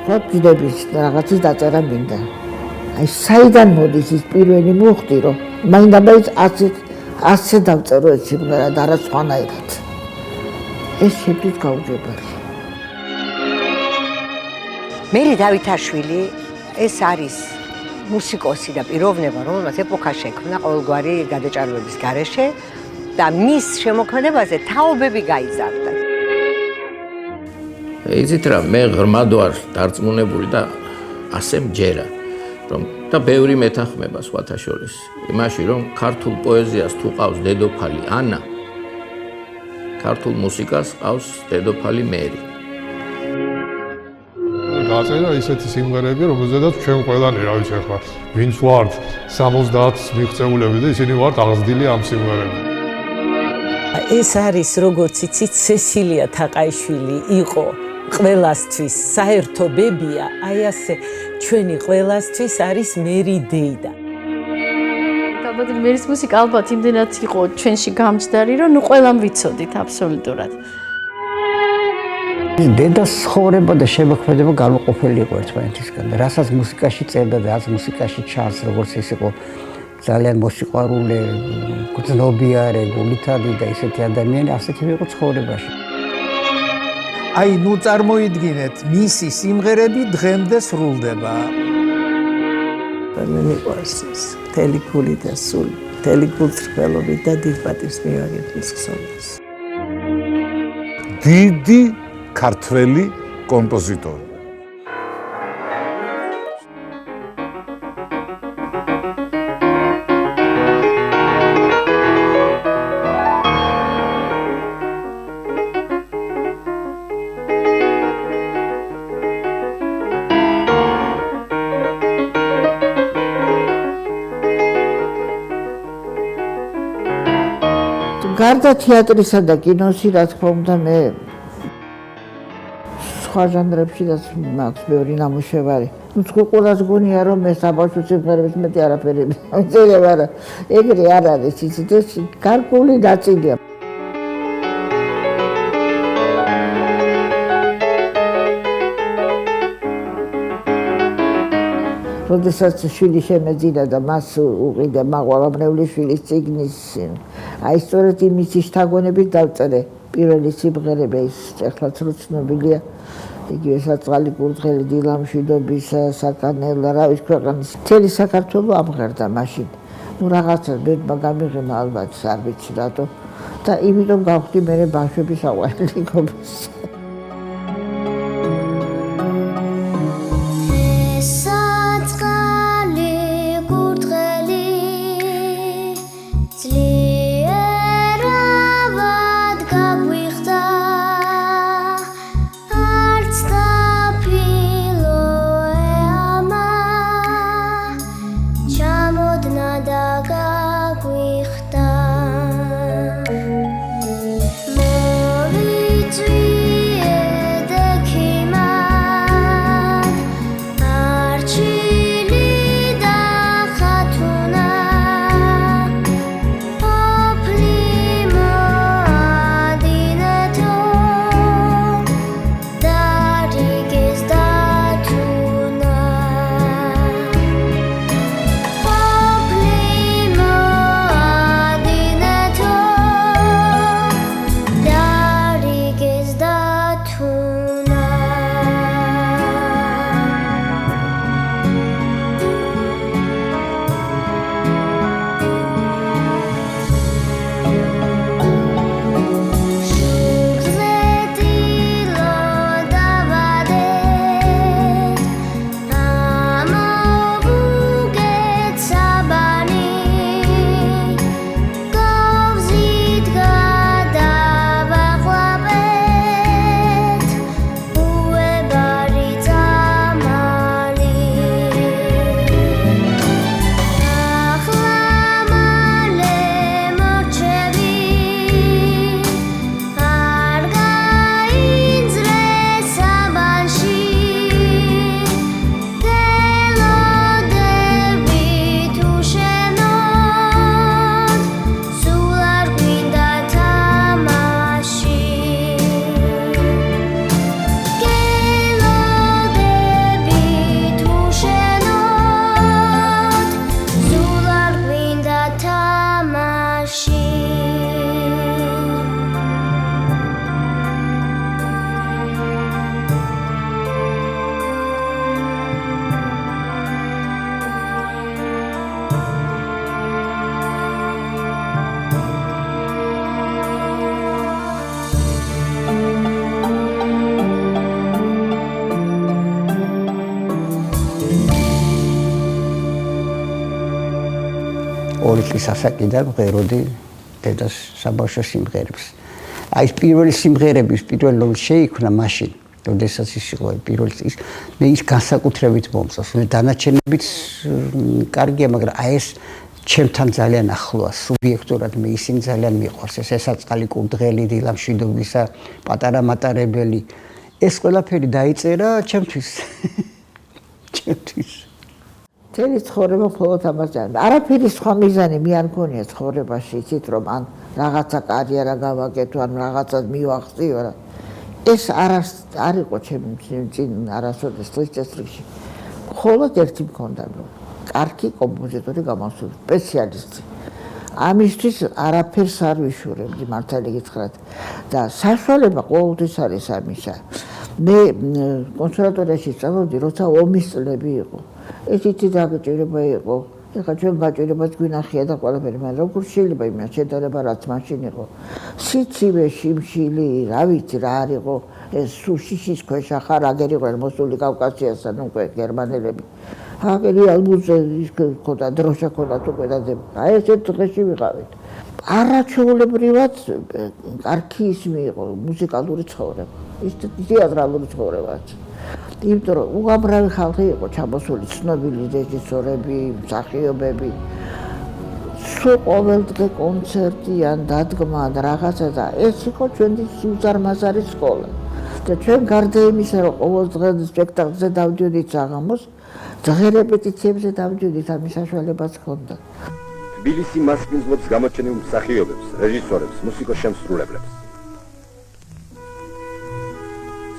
ხო გიდების რაღაცის დაწერა მინდა. აი საიდან მოდის ის პირველი მუხტი რომ მაინდამაინც ასე დავწერო ეს სიმღერა და არა სხვანაირად. ეს შეგვიძლია გაუჯებარი. მერი დავითაშვილი ეს არის მუსიკოსი და პიროვნება, რომელმაც ეპოქა შექმნა ყოველგვარი გადაჭარბების გარეშე და მის შემოქმედებაზე თაობები გაიზარდა. იცით რა, მე ღრმად ვარ დარწმუნებული და ასე მჯერა, რომ და ბევრი მეთანხმება სხვათა შორის იმაში, რომ ქართულ პოეზიას თუ ყავს დედოფალი ანა, ქართულ მუსიკას ყავს დედოფალი მერი. დაწერა ისეთი სიმღერები, რომელზედაც ჩვენ ყველანი რა ვიცი ახლა, ვინც ვართ 70 მიღწეულები და ისინი ვართ აღზრდილი ამ სიმღერებში. ეს არის როგორც იცით სესილია თაყაიშვილი იყო ყველასთვის საერთო ბებია, აი ასე ჩვენი ყველასთვის არის მერი დეიდა. ალბათ მერის მუსიკა ალბათ იმდენად იყო ჩვენში გამჯდარი, რომ ნუ ყველამ ვიცოდით აბსოლუტურად. დედას ცხოვრება და შემოქმედება განუყოფელი იყო ერთმანეთისგან. რასაც მუსიკაში წერდა და რაც მუსიკაში ჩანს, როგორც ეს იყო ძალიან მოსიყვარულე, გრძნობიარე, გულითადი და ისეთი ადამიანი, ასეთი იყო ცხოვრებაში. აი, ნუ წარმოიდგინეთ, მისი სიმღერები დღემდე სრულდება. მე მიყვარს ეს მთელი გული და სული, მთელი გულწრფელობით და დიდ პატივს მივაგებ მის ხსოვნას. დიდი ქართველი კომპოზიტორი. გარდა თეატრისა და კინოსი, რა თქმა უნდა, მე სხვა ჟანრებშიც მაქვს ბევრი ნამუშევარი. ნუ თქვენ ყველას გონია რომ მე საბავშვო სიმღერების მეტი არაფერი ვიცი, მაგრამ ეგრე არ არის, იცით, ეს გარკვეული ნაწილია. როდესაც შვილი შემეძინა და მას უყიდა მაყვალაბრევლის შვილის წიგნის აი სწორედ იმის შთაგონებით დავწერე პირველი სიმღერები ის ეხლაც რო ცნობილია იგივე საწყალი კურდღელი დილამშვიდობის საკანელა რა ის ქვეყნის მთელი საქართველო ამღერდა მაშინ ნუ რაღაცა ბედმა გამიღება ალბათ არ ვიცი რატო და იმიტომ გავხდი მე ბავშვების საყვარელი გობის Movie dream 2 წლის ასაკიდან ვღეროდი დედას საბავშვო სიმღერებს. აი ეს პირველი სიმღერების პირველ შეიქმნა მაშინ, როდესაც ის იყო პირველი წლის. მე ის განსაკუთრებით მომწონს. მე დანარჩენებიც კარგია, მაგრამ აი ეს ჩემთან ძალიან ახლოა სუბიექტურად მე ისინი ძალიან მიყვარს. ეს ესაწყალი კურდღელი, დილა მშვიდობისა, პატარა მატარებელი. ეს ყველაფერი დაიწერა ჩემთვის. ჩემთვის. თელი ცხოვრება მხოლოდ ამაზე. არაფერი სხვა მიზანი მე არ მქონია ცხოვრებაში, იცით რომ ან რაღაცა კარიერა გავაკეთო, ან რაღაცას მივახციო რა. ეს არ იყო ჩემი წინ არასოდეს წესრიგში. მხოლოდ ერთი მქონდა რომ კარგი კომპოზიტორი გამოსული, სპეციალისტი. ამისთვის არაფერს არ ვიშურებდი, მართალი გითხრათ. და საშუალება ყოველთვის არის ამისა. მე კონსერვატორიაში სწავლობდი, როცა ომის წლები იყო. ესეთი დაგჭირება იყო. ეხლა ჩვენ გაჭირებას გვინახია და ყველაფერი, მაგრამ როგორ შეიძლება იმას შედარება რაც მაშინ იყო. სიცივე, შიმშილი, რა ვიცი რა არ იყო. ეს სუშიშის ქვეშ ახარ აგერ იყო მოსული კავკასიასთან უკვე გერმანელები. აგერი ალბუზე ის ხოდა დროშა ხოდა თუ ყედაზე. აი ესეთ დღეში ვიყავით. არაჩვეულებრივად კარგი ისმი იყო მუსიკალური ცხოვრება. ის თეატრალური ცხოვრებაც. იმიტომ რომ უამრავი ხალხი იყო ჩამოსული, ცნობილი რეჟისორები, მსახიობები. სულ ყოველდღე კონცერტი ან დადგმა და რაღაცა და ეს იყო ჩვენი უზარმაზარი სკოლა. და ჩვენ გარდა იმისა, რომ ყოველდღე სპექტაკლზე დავდიოდით საღამოს, დღე რეპეტიციებზე დავდიოდით, ამის საშუალებაც ჰქონდა. თბილისი მასპინძლობს გამოჩენილ მსახიობებს, რეჟისორებს, მუსიკოსშემსრულებლებს.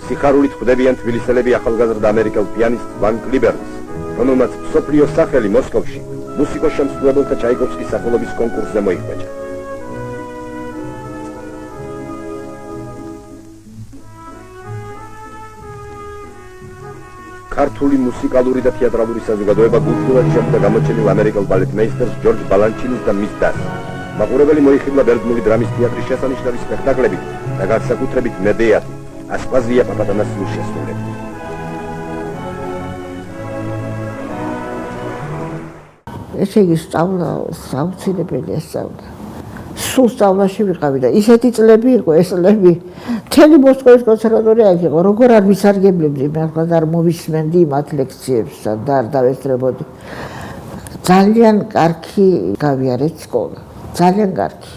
სიხარულით ხვდებიან თბილისელები ახალგაზრდა ამერიკელ პიანისტ ვან კლიბერნს, რომელმაც მსოფლიოს სახელი მოსკოვში მუსიკოსშემსრულებელთა ჩაიკოვსკის სახელობის კონკურსზე მოიხვეჭა. ქართული მუსიკალური და თეატრალური საზოგადოება გულწრფელად შეხვდა გამოჩენილ ამერიკელ ბალეტმეისტერს ჯორჯ ბალანჩინის და მის დას. მაყურებელი მოიხიბლა ბერძნული დრამის თეატრის შესანიშნავი სპექტაკლებით და განსაკუთრებით მედეატი, ასპაზია პაპადანასიუს შესრულებით. ესე იგი სწავლა საუცილებელია სწავლა. სულ სწავლაში ვიყავი და ისეთი წლები იყო ეს წლები. მთელი მოსკოვის კონსერვატორია აქ იყო, როგორ არ ვისარგებლებდი, მე ახლა არ მოვისმენდი მათ ლექციებს და არ დავესწრებოდი. ძალიან კარგი გავიარეთ სკოლა, ძალიან კარგი.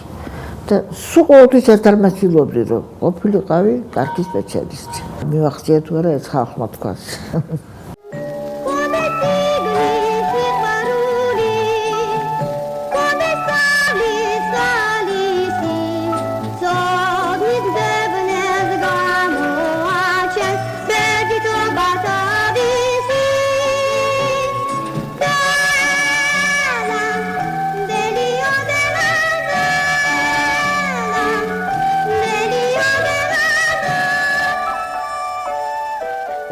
და სულ ყოველთვის ერთად ვცდილობდი, რომ ყოფილიყავი კარგი სპეციალისტი. მივახციე თუ არა ეს ხალხმა თქვას.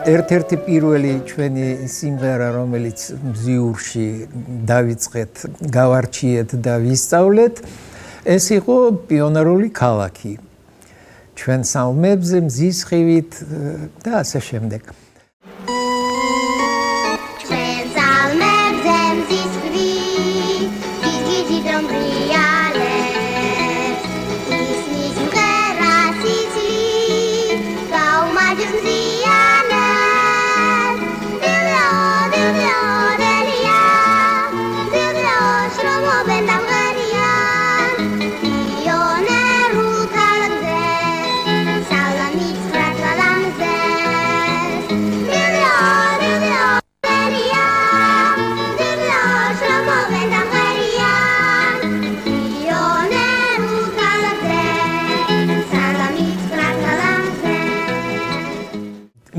ერთ-ერთი პირველი ჩვენი სიმღერა, რომელიც მზიურში დავიწყეთ, გავარჩიეთ და ვისწავლეთ, ეს იყო პიონერული ქალაქი. ჩვენ საუმებზე მზის ხივით და ასე შემდეგ.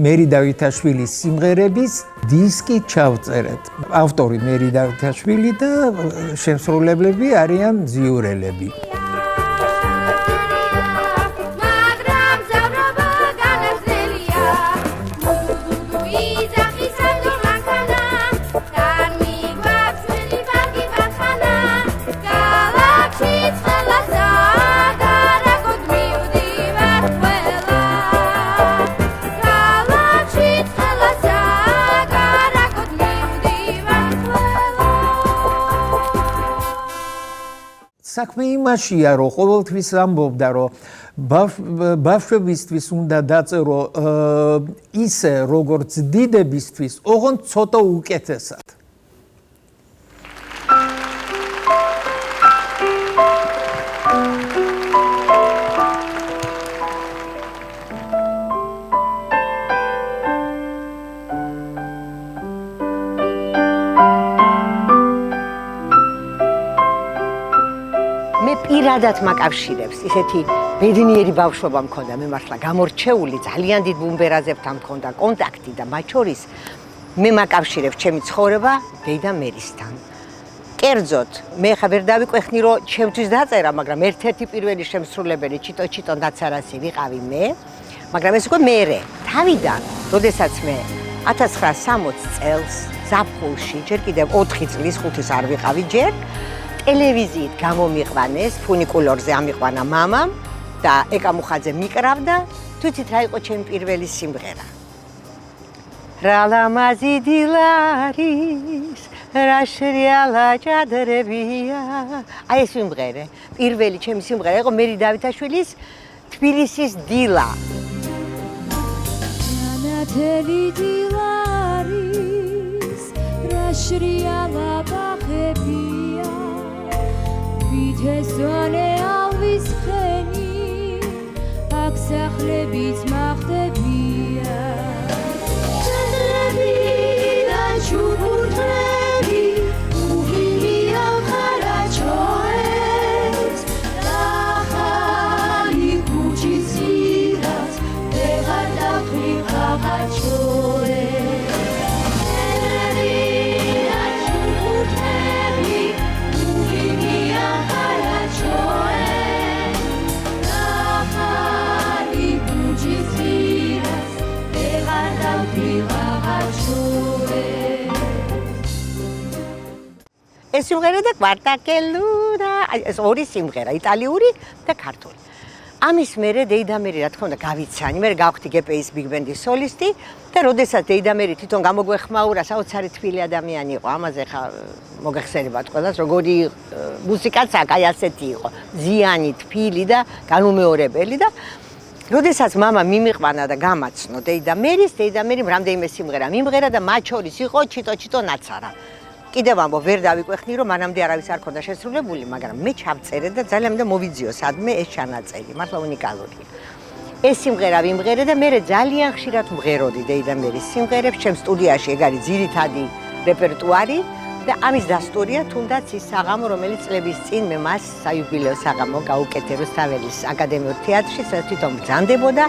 მერი დავითაშვილის სიმღერების დისკი ჩავწერეთ. ავტორი მერი დავითაშვილი და შემსრულებლები არიან მზიურელები. საქმე იმაშია, რომ ყოველთვის ამბობდა, რომ ბავშვებისთვის უნდა დაწერო ისე, როგორც დიდებისთვის, ოღონდ ცოტა უკეთესად. პირადად მაკავშირებს ისეთი ბედნიერი ბავშვობა მქონდა მე მართლა გამორჩეული ძალიან დიდ ბუმბერაზებთან მქონდა კონტაქტი და მათ შორის მე მაკავშირებს ჩემი ცხოვრება დეიდა მერისთან. კერძოდ მე ხა ვერ დავიკვეხნი რომ ჩემთვის დაწერა, მაგრამ ერთ-ერთი პირველი შემსრულებელი ჩიტო ნაცარასი ვიყავი მე, მაგრამ ეს უკვე მერე თავიდან, როდესაც მე 1960 წელს ზაფხულში ჯერ კიდევ 4 წლის 5-ის არ ვიყავი ჯერ ტელევიზიით გამომიყვანეს, ფუნიკულორზე ამიყვანა მამამ და ეკა მუხაძე მიკრავდა, თვითით რა იყო ჩემი პირველი სიმღერა. რა ლამაზი დილარის, რა შრიალა ჭადრებია. აი ეს სიმღერა, პირველი ჩემი სიმღერა იყო მერი დავითაშვილის თბილისის დილა. ნათელი დილარის, რა შრიალა ბაღებია. ვიթესონე ალვის ხენი, აქ სახლებიც მახდებია. ჭადრები და ჩუქურთმები, უღიმია ხარაჩოებს, ახალი ქუჩის ძირას, ვეღარ დავთვლი ხაღაჩოებს. ეს სიმღერა და კვარტაკელურა, ეს ორი სიმღერა, იტალიური და ქართული. ამის მერე დეიდა მერი რა თქმა უნდა გავიცანი, მე გავხდი გპ-ის ბიგ ბენდის სოლისტი და როდესაც დეიდა მერი თვითონ გამოგვეხმაურა, საოცარი თბილი ადამიანი იყო, ამაზე ხა მოგეხსენებათ ყველას, როგორი მუსიკაც აქ აი ასეთი იყო, ზიანი, თბილი და განუმეორებელი და როდესაც მამა მიმიყვანა და გამაცნო დეიდა მერიმ რამდენიმე სიმღერა მიმღერა და მათ შორის იყო ჩიტო ნაცარა. კიდევ ამბობ, ვერ დავიკვეხნი, რომ მანამდე არავის არ ქონდა შესრულებული, მაგრამ მე ჩავწერე და ძალიან მინდა მოვიძიო სადმე ეს ჩანაწერი, მართლა უნიკალურია. ეს სიმღერა ვიმღერე და მე ძალიან ხშირად ვმღეროდი დეიდა მერის სიმღერებს, ჩემ სტუდიაში ეგ არის ძირითადი რეპერტუარი და ამის დასტურია თუნდაც ის საღამო, რომელიც წლების წინ მე მას საიუბილეო საღამო გაუკეთე რუსთაველის აკადემიურ თეატრში, სადაც თვითონ ბრძანდებოდა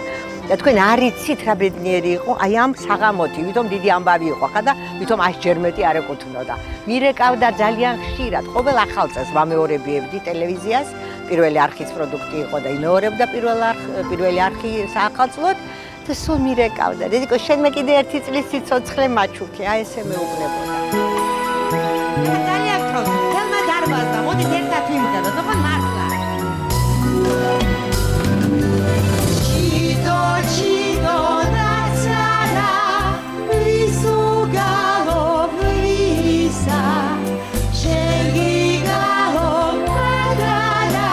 და თქვენ არ იცით რა ბედნიერი იყო აი ამ საღამოთი, ვითომ დიდი ამბავი იყო ხა და ვითომ 100 ჯერ მეტი არ ეკუთვნოდა. მირეკავდა ძალიან ხშირად, ყოველ ახალ წელს ვამეორებიებდი ტელევიზიას, პირველი არხის პროდუქტი იყო და იმეორებდა პირველი არხი საახალწლოდ და სულ მირეკავდა. დედიკო, შენ მე კიდე 1 წლის სიცოცხლე მაჩუქე, აი ესე მეუბნებოდა. ძალიან გთხოვთ, თელმა დარბაზდა, მოდით ერთად ვიმღეროთ, ოღონდ მართლა. Чито нацара, висугало виса, шегигало падара,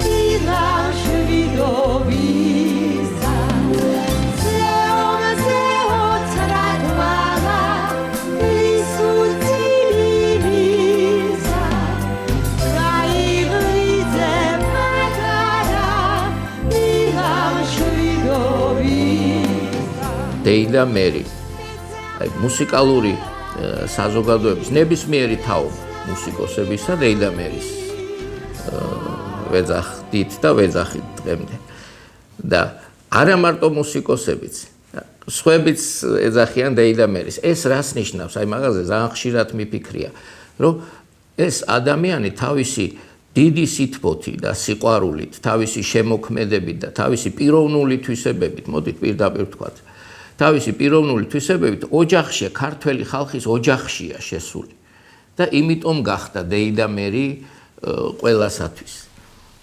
илашвидо виса. Зео цратвала, висуцилиса, раиглизе падара, დეიდა მერი. აი მუსიკალური საზოგადოების ნებისმიერი თაობა მუსიკოსებისა დეიდა მერის ვეძახდით და ვეძახით დღემდე. და არა მარტო მუსიკოსებიც, სხვაებიც ეძახიან დეიდა მერის. ეს რას ნიშნავს? აი მაგაზე ძალიან ხშირად მიფიქრია, რომ ეს ადამიანი თავისი დიდი სითბოთი და სიყვარულით, თავისი შემოქმედებით და თავისი პიროვნული თვისებებით, მოდით პირდაპირ ვთქვათ, თავისი პიროვნული თვისებებით ოჯახშია, ქართველი ხალხის ოჯახშია შესული და იმიტომ გახდა დეიდა მერი ყველასათვის.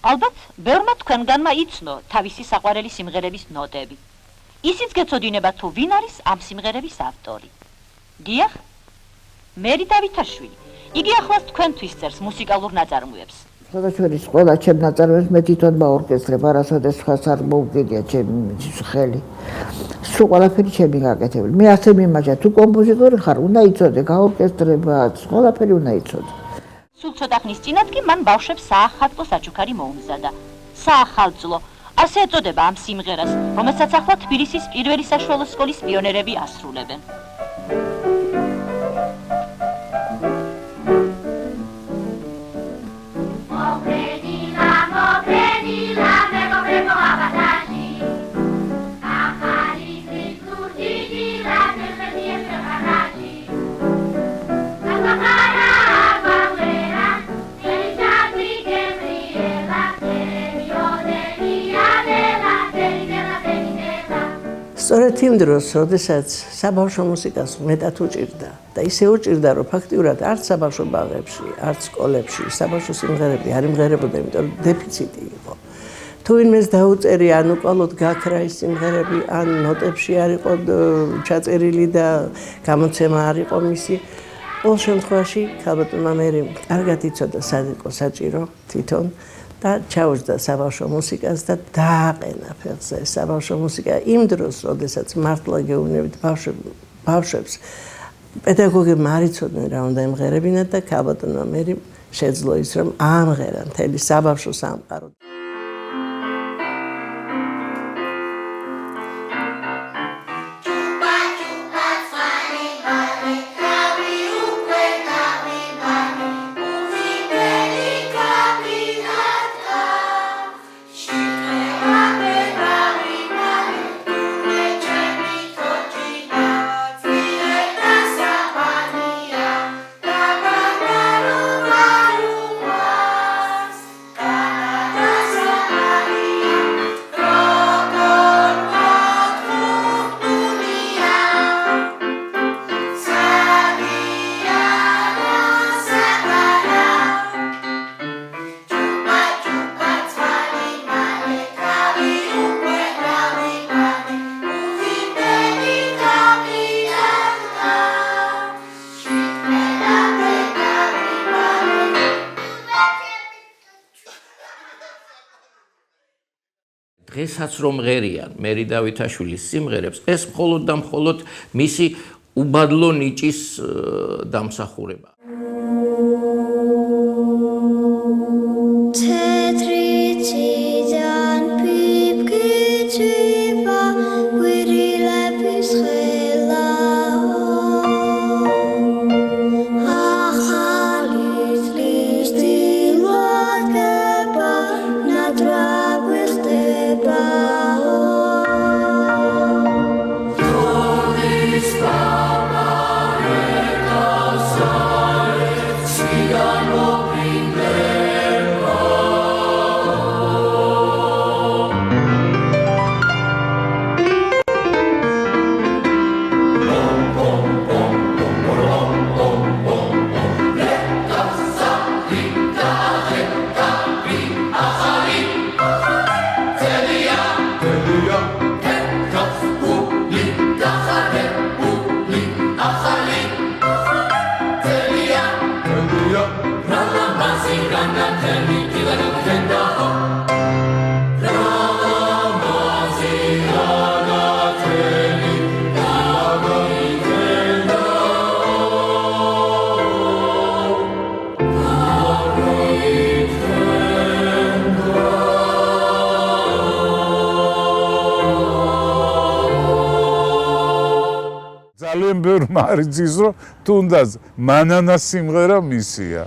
ალბათ, ბევრმა თქვენგანმა იცნო თავისი საყვარელი სიმღერების ნოტები. ისიც გეცოდინება თუ ვინ არის ამ სიმღერების ავტორი. დიახ, მერი დავითაშვილი. იგი ახლავს თქვენთვის წერს მუსიკალურ ნაწარმოებს. შესაძლოა ყველა ჩემ ნაწარმოებს მე თვითონ მაორკესტრებ, არასოდეს ხას არ მოუგებია ჩემი ხელი. სულ ყველაფერი ჩემი გაკეთებული. მე ასე მიმაჩა თუ კომპოზიტორი ხარ, უნდა იცოდე გაორკესტრებაც, ყველაფერი უნდა იცოდე. სულ ცოტა ხნის წინათ კი მან ბავშვებს საახალწლო საჩუქარი მოუმზადა. საახალწლო ასე ეწოდება ამ სიმღერას, რომელსაც ახლა თბილისის პირველი საშუალო სკოლის პიონერები ასრულებენ. სწორედ იმ დროს, როდესაც საბავშვო მუსიკას მეტად უჭირდა და ისე უჭირდა, რომ ფაქტიურად არც საბავშვო ბაღებში, არც სკოლებში საბავშვო სიმღერები არ იმღერებოდა, იმიტომ რომ დეფიციტი იყო. თუ ვინმეს დაუწერი, ან უკვალოდ გაქრა ის სიმღერები, ან ნოტებში არ იყო ჩაწერილი და გამოცემა არ იყო მისი, ყოველ შემთხვევაში ქალბატონმა მერიმ კარგად იცოდა, სად იყო საჭირო თვითონ და ჩაუჯდა საბავშვო მუსიკას და დააყენა ფეხზე საბავშვო მუსიკა იმ დროს, როდესაც მართლა გეუბნებით ბავშვებს პედაგოგებმა არ იცოდნენ რა უნდა ემღერებინათ და ქალბატონმა მერიმ შეძლო ის, რომ აამღერა მთელი საბავშვო სამყარო. დღესაც რომ ღერიან მერი დავითაშვილის სიმღერებს, ეს მხოლოდ და მხოლოდ მისი უბადლო ნიჭის დამსახურება. ძალიან ბევრმა არ იცის, რომ თუნდაც მანანას სიმღერა მისია.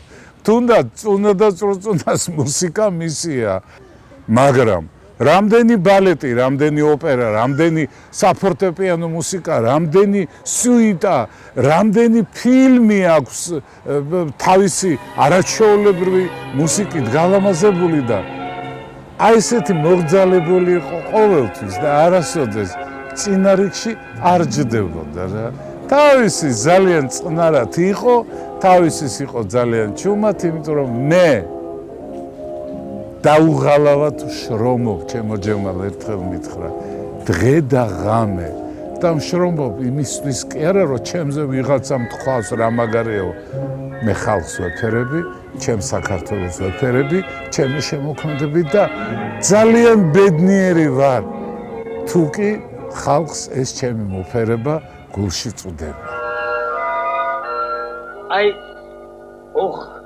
თუნდაც წუნა და წრუწუნას მუსიკა მისია. მაგრამ რამდენი ბალეტი, რამდენი ოპერა, რამდენი საფორტეპიანო მუსიკა, რამდენი სუიტა, რამდენი ფილმი აქვს თავისი არაჩვეულებრივი მუსიკით გალამაზებული და აი ესეთი მოგძალებული იყო ყოველთვის და არასოდეს წინა რიგში არ ჯდებოდა რა. თავისი ძალიან წყნარად იყო, თავისის იყო ძალიან ჩუმად, იმიტომ რომ მე დაუღალავად შრომობ, ჩემო ჯემალ ერთხელ მითხრა, დღე და ღამე. და შრომობ იმისთვის კი არა, რომ ჩემზე ვიღაცა მთხოვს რა მაგარეო. მე ხალხს ვეფერები, ჩემს საქართველოს ვეფერები, ჩემი შემოქმედებით და ძალიან ბედნიერი ვარ. თუ კი ხალხს ეს ჩემი მოფერება გულში წვდება. აი, ოხ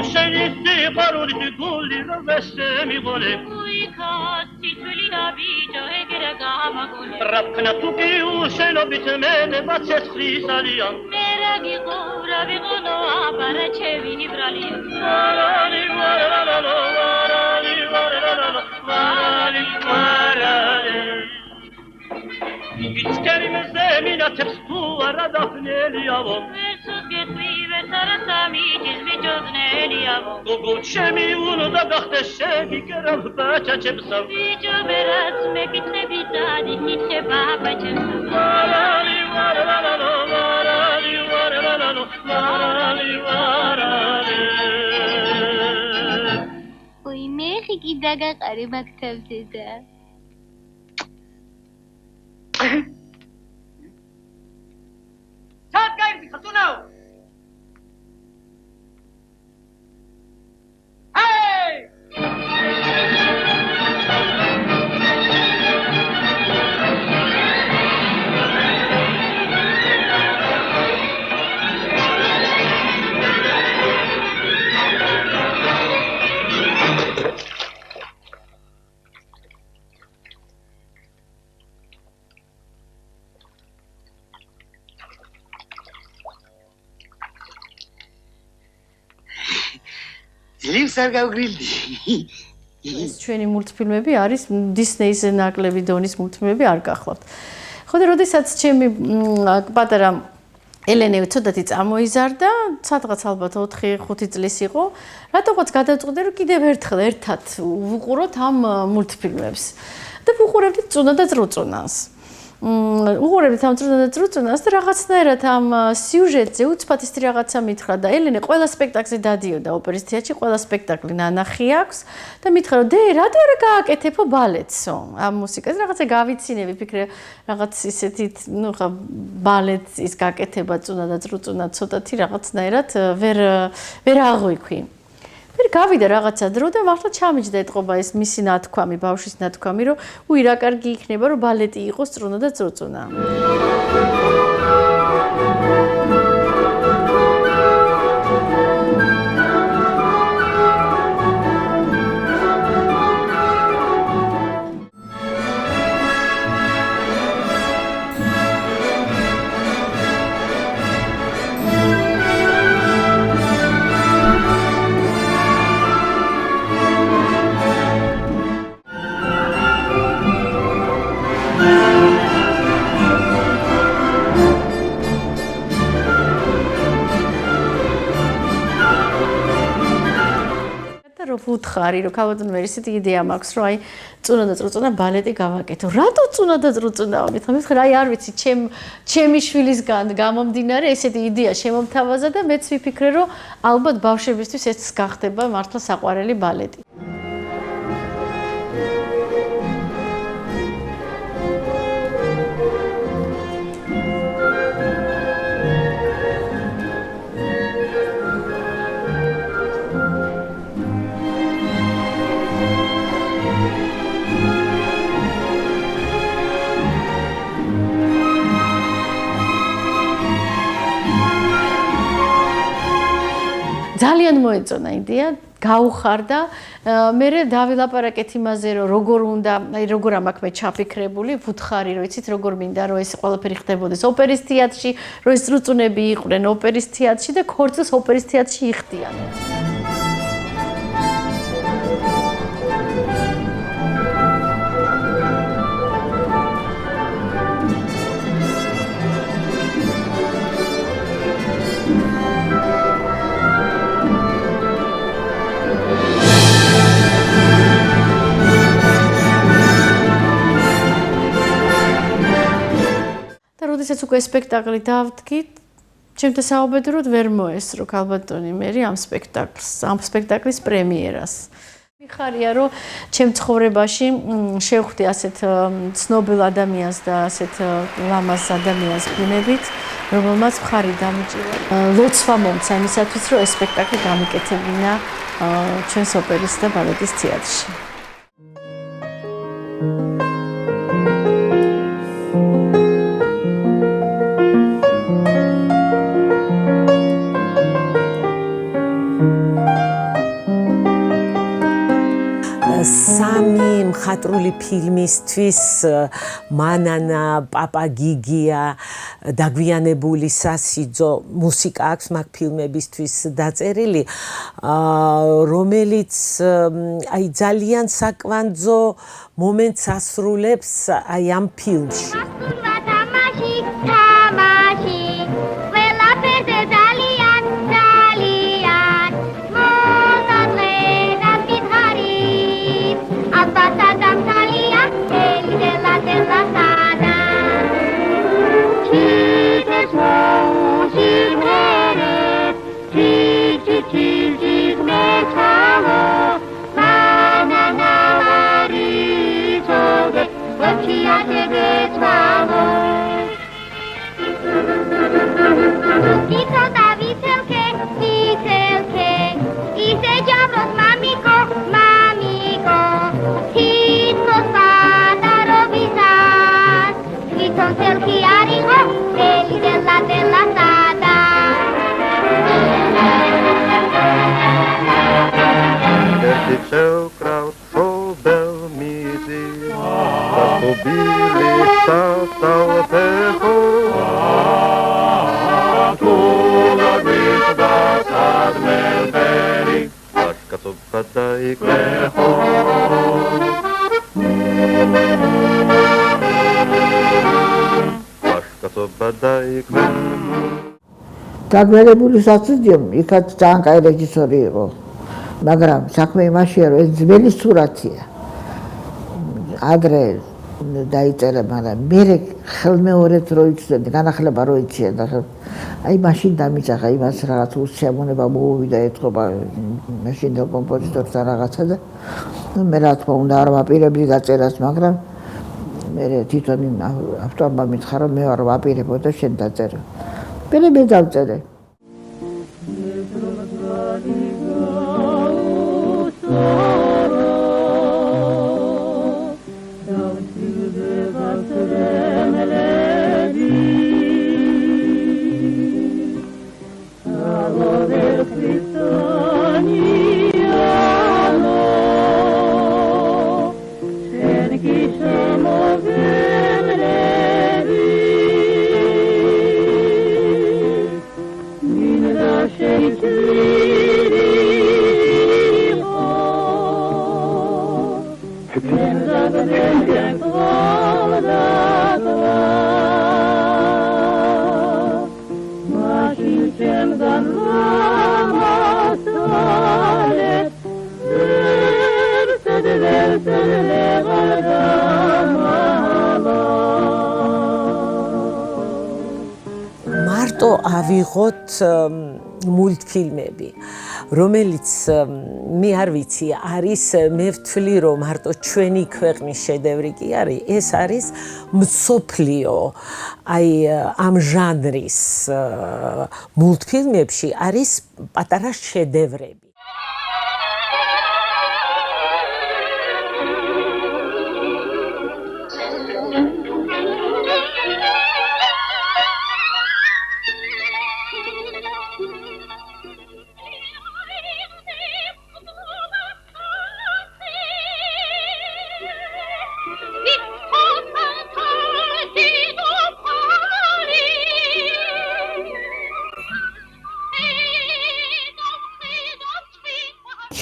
Oşenisi parolisi gulli vesemi gole Uikasti tuli abija egera gama gole Rapkna tuki ushelo bitmene batset khrisaliyan Meragi gora bigono abara chevini braliyan Varali varalalo varali varalalo varali varali İçkerimizde minatep su aradafneli yavon Versus getri ve sarasami cizmi çözneli yavon Guguçemi unu da gahteşemi kerem baca çepsam Vicu beras mekitne bitadi kitne baba çepsam Varali varalalo varali varalalo varali varali Oy mexi ki daga qari maktabde da Saat გაიგდი ხათუნაო. Hey! ძლივს არ გავგრილდი. ეს ჩვენი მულტფილმები არის დისნეის ნაკლები დონის მულტფილმები არ გახლავთ. ხო და როდესაც ჩემი პატარა ელენე ცოტათი წამოიზარდა, სადღაც ალბათ 4-5 წლის იყო, რატოღაც გადავწყვიტე რომ კიდევ ერთხელ ერთად ვუყუროთ ამ მულტფილმებს. და ვუყურებდით წუნა და წრუწუნას. უყურებდით ამ წუნა და წრუწუნას და რაღაცნაირად ამ სიუჟეტზე უცბად ისეთი რაღაცა მითხრა და ელენე ყველა სპექტაკლზე დადიოდა ოპერის თეატრში, ყველა სპექტაკლი ნანახი აქვს და მითხრა რომ დე რატო არ გააკეთებო ბალეტსო ამ მუსიკას რაღაცა გავიცინე ვიფიქრე რაღაც ისეთით ნუ ხა ბალეტის გაკეთება წუნა და წრუწუნა ცოტათი რაღაცნაირად ვერ აღვიქვი ვერ გავიდა რაღაცა დრო და მართლა ჩამიჯდა ეთყობა ეს მისი ნათქვამი, ბავშვის ნათქვამი, რომ უი რა კარგი იქნება, რომ ბალეტი იყოს წრუნა და წრუწუნა. ვუთხარი რომ ქალბატონმა ისეთი იდეა მაქვს რომ აი წუნა და წრუწუნა ბალეტი გავაკეთო. რატო წუნა და წრუწუნაო? მithra აი არ ვიცი ჩემი შვილისგან გამომდინარე ესეთი იდეა შემომთავაზა და მეც ვიფიქრე რომ ალბათ ბავშვებისთვის ეს გახდება მართლა საყვარელი ბალეტი. ძალიან მოეწონა იდეა, გაუხარდა. მე დავილაპარაკეთ იმაზე, რომ როგორ ამაქვს მე ჩაფიქრებული, ვუთხარი, რომ იცით როგორ მინდა, რომ ეს ყველაფერი ხდებოდეს ოპერის თეატრში, რომ ეს წრუწუნები იყვნენ ოპერის თეატრში და ქორწილს ოპერის თეატრში იხდიან. როდესაც უკვე სპექტაკლი დავდგით, ჩემთან საუბედუროდ ვერ მოესწრო ქალბატონი მერი ამ სპექტაკლის პრემიერას. მიხარია, რომ ჩემ ცხოვრებაში შევხვდი ასეთ ცნობილ ადამიანს და ასეთ ლამაზ ადამიანს ბუნებით, რომელმაც მხარი დამიჭირა. ლოცვა მომცა იმისათვის, რომ ეს სპექტაკლი გამიკეთებინა ჩვენს ოპერის და ბალეტის თეატრში. სამი მხატვრული ფილმისთვის მანანა, პაპა გიგია, დაგვიანებული სასიძო მუსიკა აქვს მაგ ფილმებისთვის დაწერილი, რომელიც აი ძალიან საკვანძო მომენტს ასრულებს აი ამ ფილმში. დაგვერებული საცდიომ იქაც ძალიან კაი რეჟისორი იყო, მაგრამ საქმე იმაშია, რომ ეს ძველი სურათია. ადრე დაიწერა, მაგრამ მე ხელმეორედ რო იცოდი, განახლება რო იცია და აი მაშინ დამიძახა იმას რაღაც უსიამოვნება მოუვიდა ეთქობა მაშინ და კომპოზიტორთან რაღაცა და მე რა თქმა უნდა არ ვაპირებდი დაწერას, მაგრამ მე თვითონ ავტორმა მითხრა რომ მე არ ვაპირებო და შენ დაწერე. მე დავწერე. მარტო ავიღოთ მულტფილმები, რომელიც მე არ ვიცი, არის მე ვთვლი რომ მარტო ჩვენი ქვეყნის შედევრი კი არის, ეს არის მსოფლიო აი ამ ჟანრის მულტფილმებში არის პატარა შედევრები.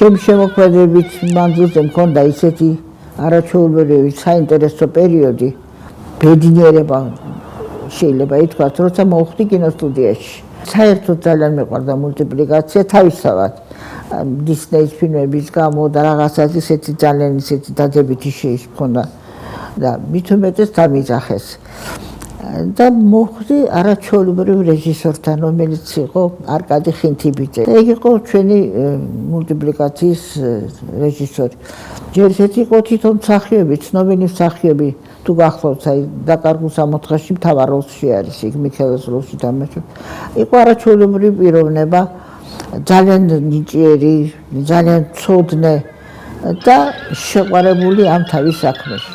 შემოქმედებით მანძილზე მქონდა ისეთი არაჩვეულებრივი საინტერესო პერიოდი, ბედნიერება შეიძლება ითქვას, როცა მოვხდი კინოსტუდიაში. საერთოდ ძალიან მეყვარდა მულტიპლიკაცია თავისთავად. დისნეის ფილმების გამო და რაღაცას ისეთი ძალიან ისეთი დადებითი შეის მქონდა და მით უმეტეს დამიძახეს. და მოხდი არაჩვეულებრივ რეჟისორთან, რომელიც იყო არკადი ხინთიბიძე. ეგ იყო ჩვენი მულტიპლიკაციის რეჟისორი. ჯერ ისეთი იყო თვითონ მსახიობი, ცნობილი მსახიობი, თუ გახლავთ, აი დაკარგულ სამოთხეში მთავარ როლში არის, იქ მიქელეს როლში თამაშობს. იყო არაჩვეულებრივი პიროვნება, ძალიან ნიჭიერი, ძალიან ცოდნე და შეყვარებული ამ თავის საქმეში.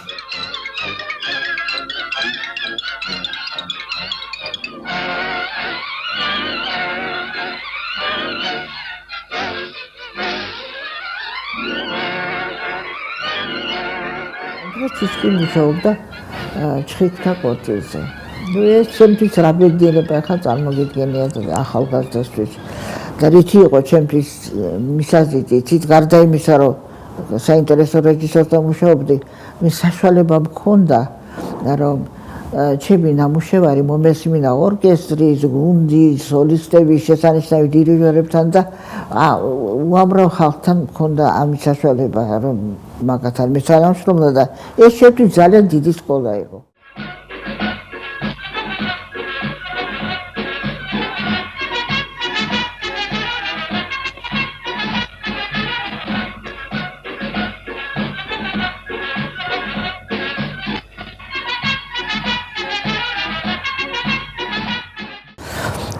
ის მუშაობდა ჩხიკვთა კოჭეზე. ეს ჩემთვის რა ბედნიერება ხა წარმოგიდგენიათ ახალგაზრდასთვის. და რითი იყო ჩემთვის მისაზრით, იცით, გარდა იმისა, რომ საინტერესო რეჟისორთან მუშაობდი, მე საშუალება მქონდა, რომ ჩემი ნამუშევარი მომესმინა ორკესტრის, გუნდის, სოლისტების, შესანიშნავი დირიჟორებთან და უამრავ ხალხთან მქონდა ამის საშუალება, რომ მაგათთან მესანამშრომლო და ეს ჩემთვის ძალიან დიდი სკოლა იყო.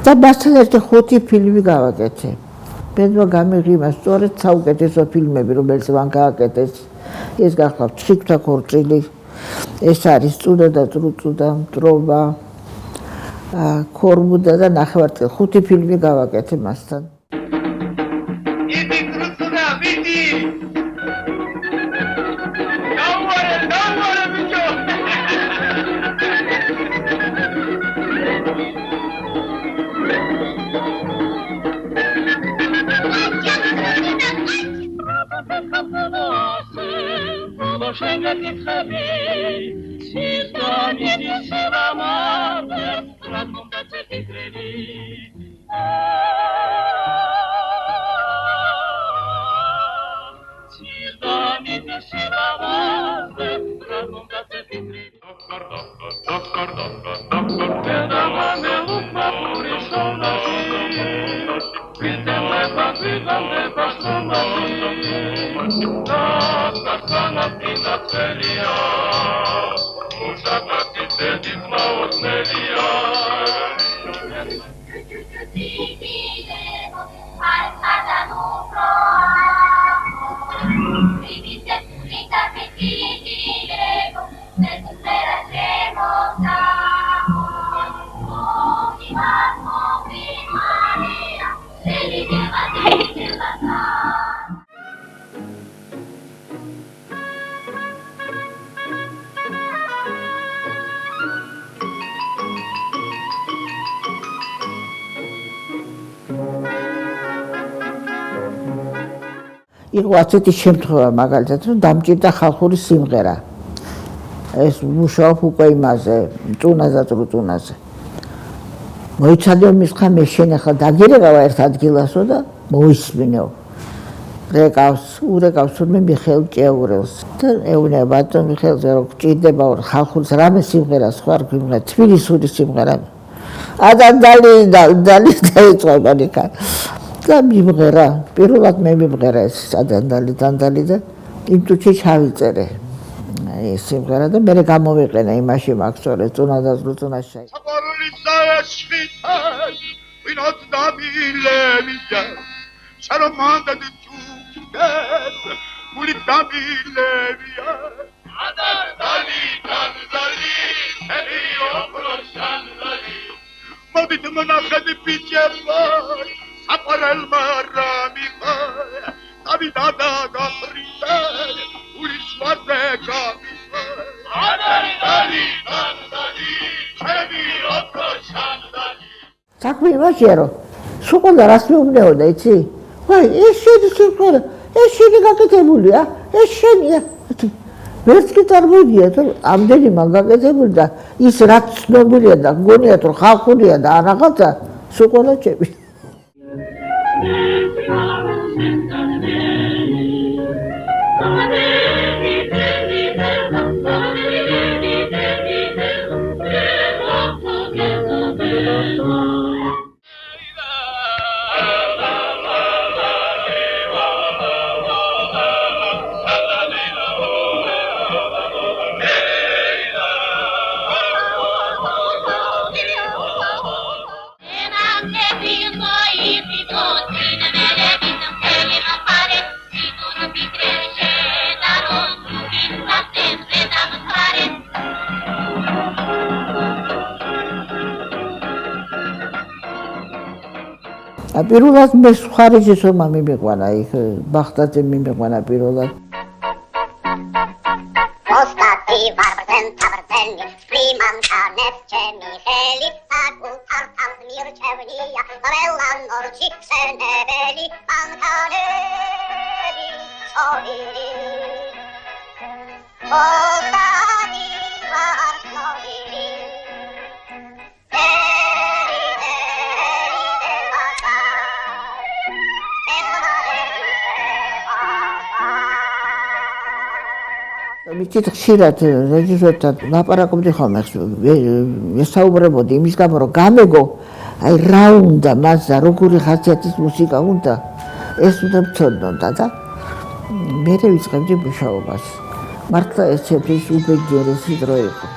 და მასთან ერთი 5 ფილმი გავაკეთე. მედმა გამიღიმა სწორედ საუკეთესო ფილმები, რომელიც მან გააკეთეს. ეს გახლავთ ჩხიკვთა ქორწილი, ეს არის წუდა და წრუწუდა, მტრობა, ქორმუდა და ნახევარწრიული 5 ფილმი გავაკეთე მასთან. იდი წრუწუდა, მიდი! დავუარე, ბიჭო! იყო ასეთი შემთხვევა მაგალითად, რომ დამჭირდა ხალხური სიმღერა. ეს მუშაობ უკვე იმაზე, წუნაზე, წრუწუნაზე. მოიცადე მისხა მე შენ ახლა დაგირეკავა ერთ ადგილასო და მოისმინეო. რეკავს, ურეკავს მე მიხეილ ჭეურელს. და ეუბნება ბატონ მიხეილს, რომ გჭირდება ხალხური რამე სიმღერას ხარ გიმღერა, თბილისური სიმღერა. ადანდალი დაიწყო პანიკა. და მიმღერა, პირველად მე მიმღერა ეს ადანდალი და იმ წუთში ჩავიწერე ეს სიმღერა და მე გამოვიყენე იმაში მაქსორე წუნა და წრუწუნაში. საყვარელი საშვიტას ვინოთ დამილემია შარომანდად ჩუქეს გულით დამილემია ადანდალი ელი ოქროშანდალი მოდით მონახეთ ბიჭებო საყვარელმა რამიხა დავიდა და გაფრინდა ურის ვარდე გამიხა ადანდალი ჩემი ოქროშანდალი საქმე იმაშია, რომ სულ ყველა რას მეუბნეოდა, იცი? ვაი, ეს შენი სიმღერა, ეს შენი გაკეთებულია, ეს შენია. ვერც კი წარმოგიდგენთ, რომ ამდენი მან გაკეთებული და ის რაც ცნობილია და გონიათ, რომ ხალხურია და რაღაცა, სულ ყველა ჩემი. პირველად მე სხვა რეჟისორმა მიმიყვანა იქ ბახტაძე მიმიყვანა პირველად. Ostati varbden tabrdeni spriman kanes chemi heli საკუთარ თავს მირჩევნია ყველა ნორჩი ხსენებელი მანქანები ცოდილი Ostati varbden მიწით ხშირად რეჟისორთან ლაპარაკობდი ხოლმე ვესაუბრებოდი იმის გამო რომ გამეგო აი რა უნდა მას და როგორი ხასიათის მუსიკა უნდა ეს უნდა ვცოდნოდა და მე ვიწყებდი მუშაობას მართლა ეს ჩემთვის უბედურესი დრო იყო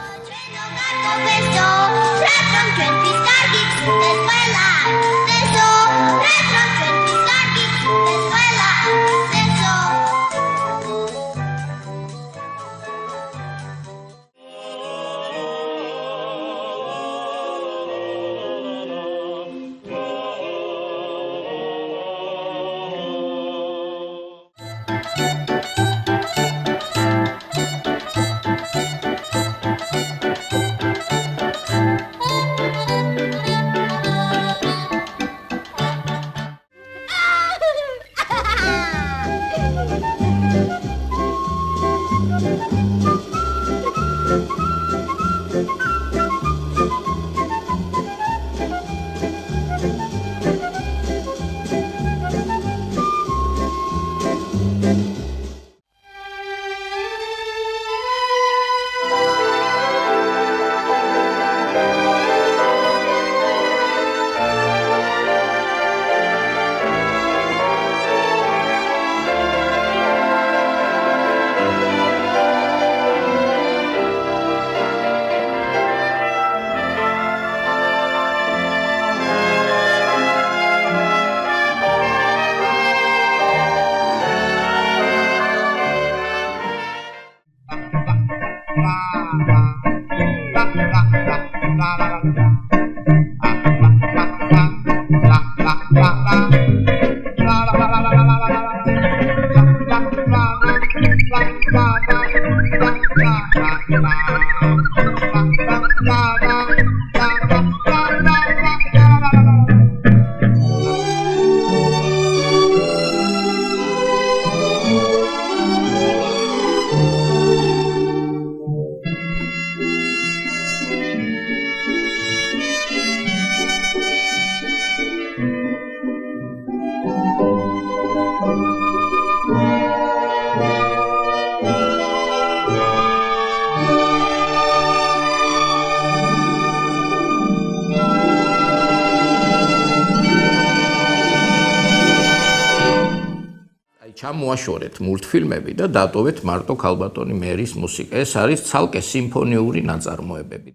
ჩამოაშორეთ მულტფილმები და დატოვეთ მარტო ქალბატონი მერის მუსიკა. ეს არის ცალკე სიმფონიური ნაწარმოებები.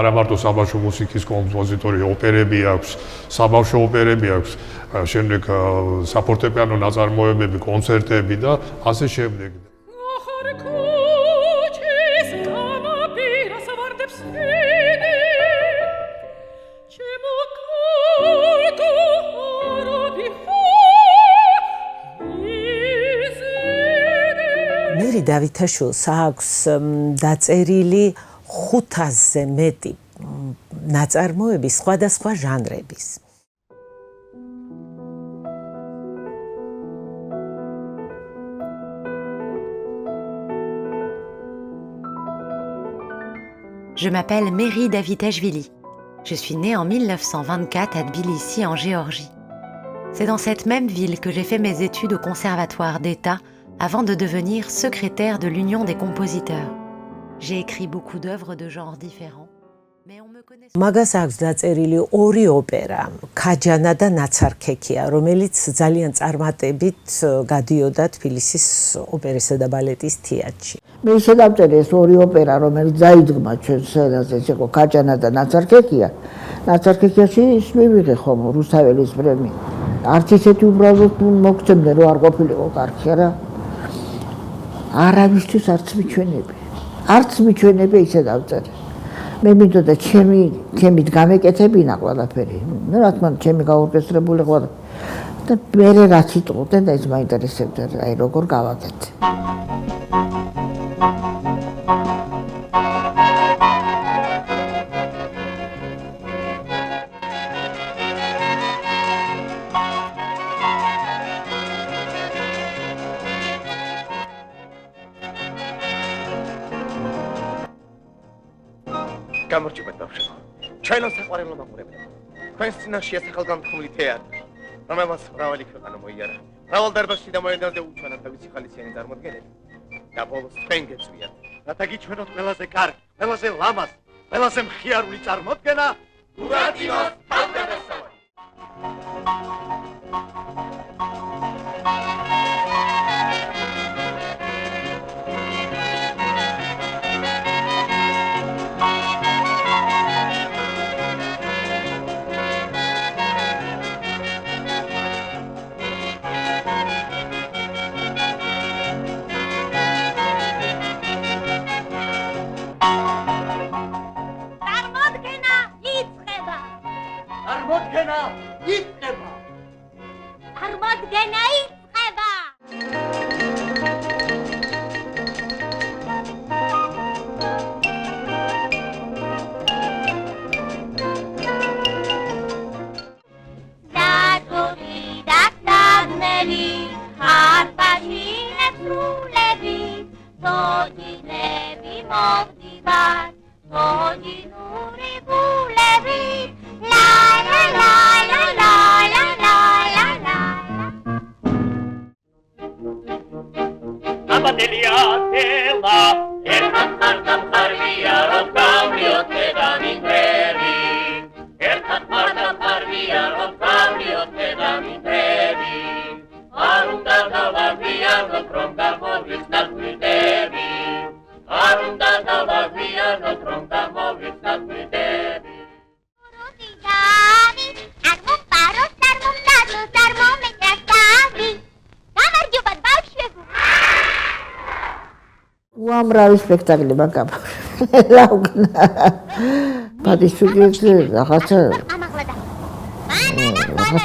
არა მარტო საბავშვო მუსიკის კომპოზიტორი, ოპერები აქვს, საბავშვო ოპერები აქვს, შემდეგ საფორტეპიანო ნაწარმოებები, კონცერტები და ასე შემდეგ. მერი დავითაშვილს აქვს დაწერილი 500-ზე მეტი ნაწარმოები სხვადასხვა ჟანრების. Je m'appelle Meri Davitashvili. Je suis née en 1924 à Tbilissi en Géorgie. C'est dans cette même ville que j'ai fait mes études au Conservatoire d'État avant de devenir secrétaire de l'Union des compositeurs. J'ai écrit beaucoup d'œuvres de genres différents. მაგას აქვს დაწერილი ორი ოპერა, ქაჯანა და ნაცარქექია, რომელიც ძალიან წარმატებით გადიოდა თბილისის ოპერისა და ბალეტის თეატრში. მე ისე დავწერე ეს ორი ოპერა, რომელიც დაიდგმა ჩვენ სცენაზე, ეს იყო ქაჯანა და ნაცარქექია. ნაცარქექიაში ის მივიღე ხომ რუსთაველის პრემია. არც ისეთი უბრალოდ მოგწემდა რომ არ ყოფილიყო კარგი, არა. არავისთვის არც მიჩვენები ისე დავწერე. მე მინდოდა ჩემით გამეკეთებინა ყველაფერი. ნუ რა თქმა უნდა, ჩემი გაორკესტრებული ყველა და მე რაც იტყოდნენ და ეს მაინტერესებდა, აი როგორ გავაკეთე. გამორჩებათ ბავშვებო. ჩვენო საყვარელო მაყურებლებო. თქვენს წინაშეა სახელგანთქმული თეატრი, რომელმაც მრავალი ქვეყანა მოიარა. მრავალ დარბაზში და მოედანზე უჩვენა თავისი ხალისიანი წარმოდგენები. და ბოლოს თქვენ გეწვიათ, რათა გიჩვენოთ ყველაზე კარგი, ყველაზე ლამაზ, ყველაზე მხიარული წარმოდგენა ბურატინოს თავგადასავალი. უამრავი სპექტაკლი მაგაფრა. პატისუგეზე რაღაცა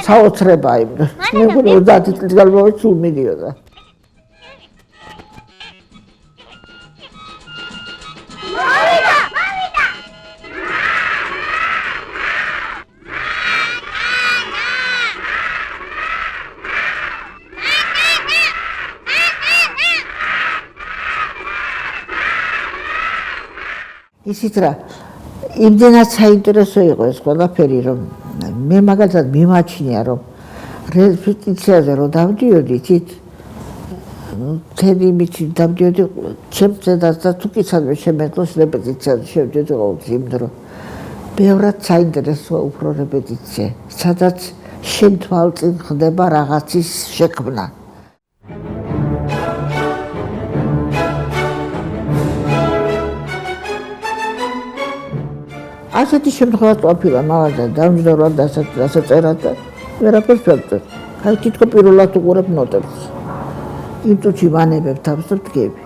საოცრება იმ. მე მგონი 30 წლის განმავლობაში სულ მიდიოდა. ისიც რა იმდენად საინტერესო იყო ეს ყველაფერი, რომ მე მაგალითად მიმაჩნია, რომ რეპეტიციაზე რო დავდიოდი, თვით თემი მიჩი დავდიოდი ჩემცედაც და თუ კიცადმე შემეძლოს რეპეტიციაზე შევდიოდი ყოველთვის იმ დრო. ბევრად საინტერესოა უფრო რეპეტიცია, სადაც შენ თვალწინ ხდება რაღაცის შექმნა. ასეთი შემთხვევა ყოფილა, მაგალითად დამჯდარად დასაწერად და ვერაფერს ვეწერ. აი თითქოს პირველად უყურებ ნოტებს. იმ წუთში ვანებებ თავს და ვდგები.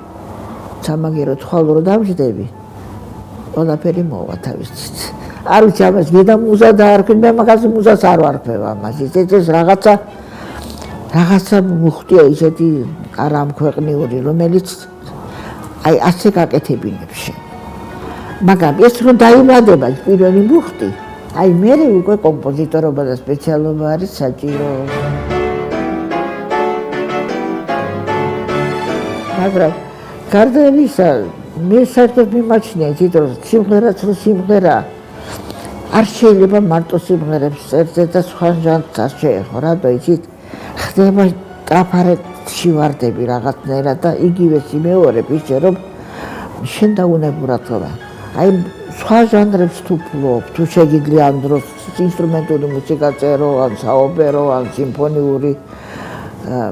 სამაგერო თვალო დამჯდები. ყველაფერი მოვა თავისით. არ ვიცი ამას ვიდა მუზა დაარქვენ, მე მაგაზე მუზას არ ვარქვევ ამას. ეს რაღაცა მუხტია ისეთი არამქვეყნიური, რომელიც აი ასე გაკეთებინებს შენ. მაგრამ ეს რომ დაიმადება პირველი მუხტი, აი მე უკვე კომპოზიტორობა და სპეციალობა არის საჭირო. მაგრამ გარდა ამისა, მე საერთოდ მიმაჩნია რომ სიმღერა არ შეიძლება მარტო სიმღერებს წერზე და სხვა ჟანრს არ შეეხო, რატო იცით? ხდება ტრაფარეთში ვარდები რაღაცნაირად და იგივე სიმეორებ ისე რომ შენ დაუნებურად ხდება. აი სხვა ჟანრებს თუ ფლობ, თუ შეგიძლია ამ დროს ინსტრუმენტული მუსიკა წერო, ან საოპერო, ან სიმფონიური,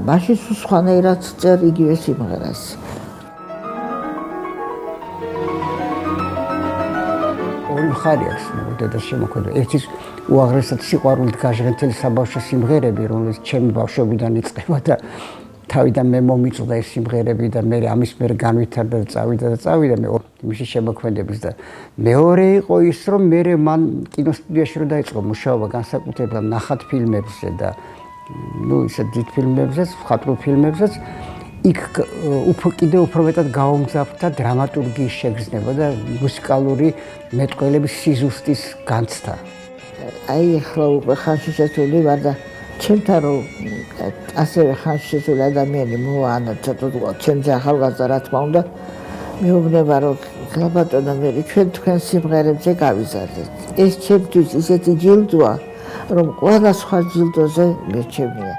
მაშინ სხვანაირად წერ იგივე სიმღერას. ორი მხარე აქვს დედას შემოქმედება. ერთის უაღრესად სიყვარულით გაჟღენთილი საბავშვო სიმღერები, რომელიც ჩემი ბავშვობიდან იწყება და თავიდან მე მომიწვდა ეს სიმღერები და მე ამის მერე განვითარდა და წავიდა მე მისი შემოქმედების და მეორე იყო ის რომ მე მან კინოსტუდიაში რომ დაიწყო მუშაობა განსაკუთრებით ნახატ ფილმებზე და ისე დიდ ფილმებზეც, მხატვრულ ფილმებზეც იქ კიდევ უფრო მეტად გაუმძაფრდა დრამატურგიის შეგრძნება და მუსიკალური მეტყველების სიზუსტის განცდა. აი ახლა უკვე ხანში შეცვლილი ვარ და ჩემთან რომ ასევე ხანში შეცვლილი ადამიანი მოანა ცოტა ჩემზე ახალგაზრდა რა თქმა უნდა მეუბნება რომ გაბატონო მე ჩვენ თქვენ სიმღერებზე გავიზარდეთ. ეს ჩემთვის ისეთი ჯილდოა რომ ყველა სხვა ჯილდოზე მერჩებია.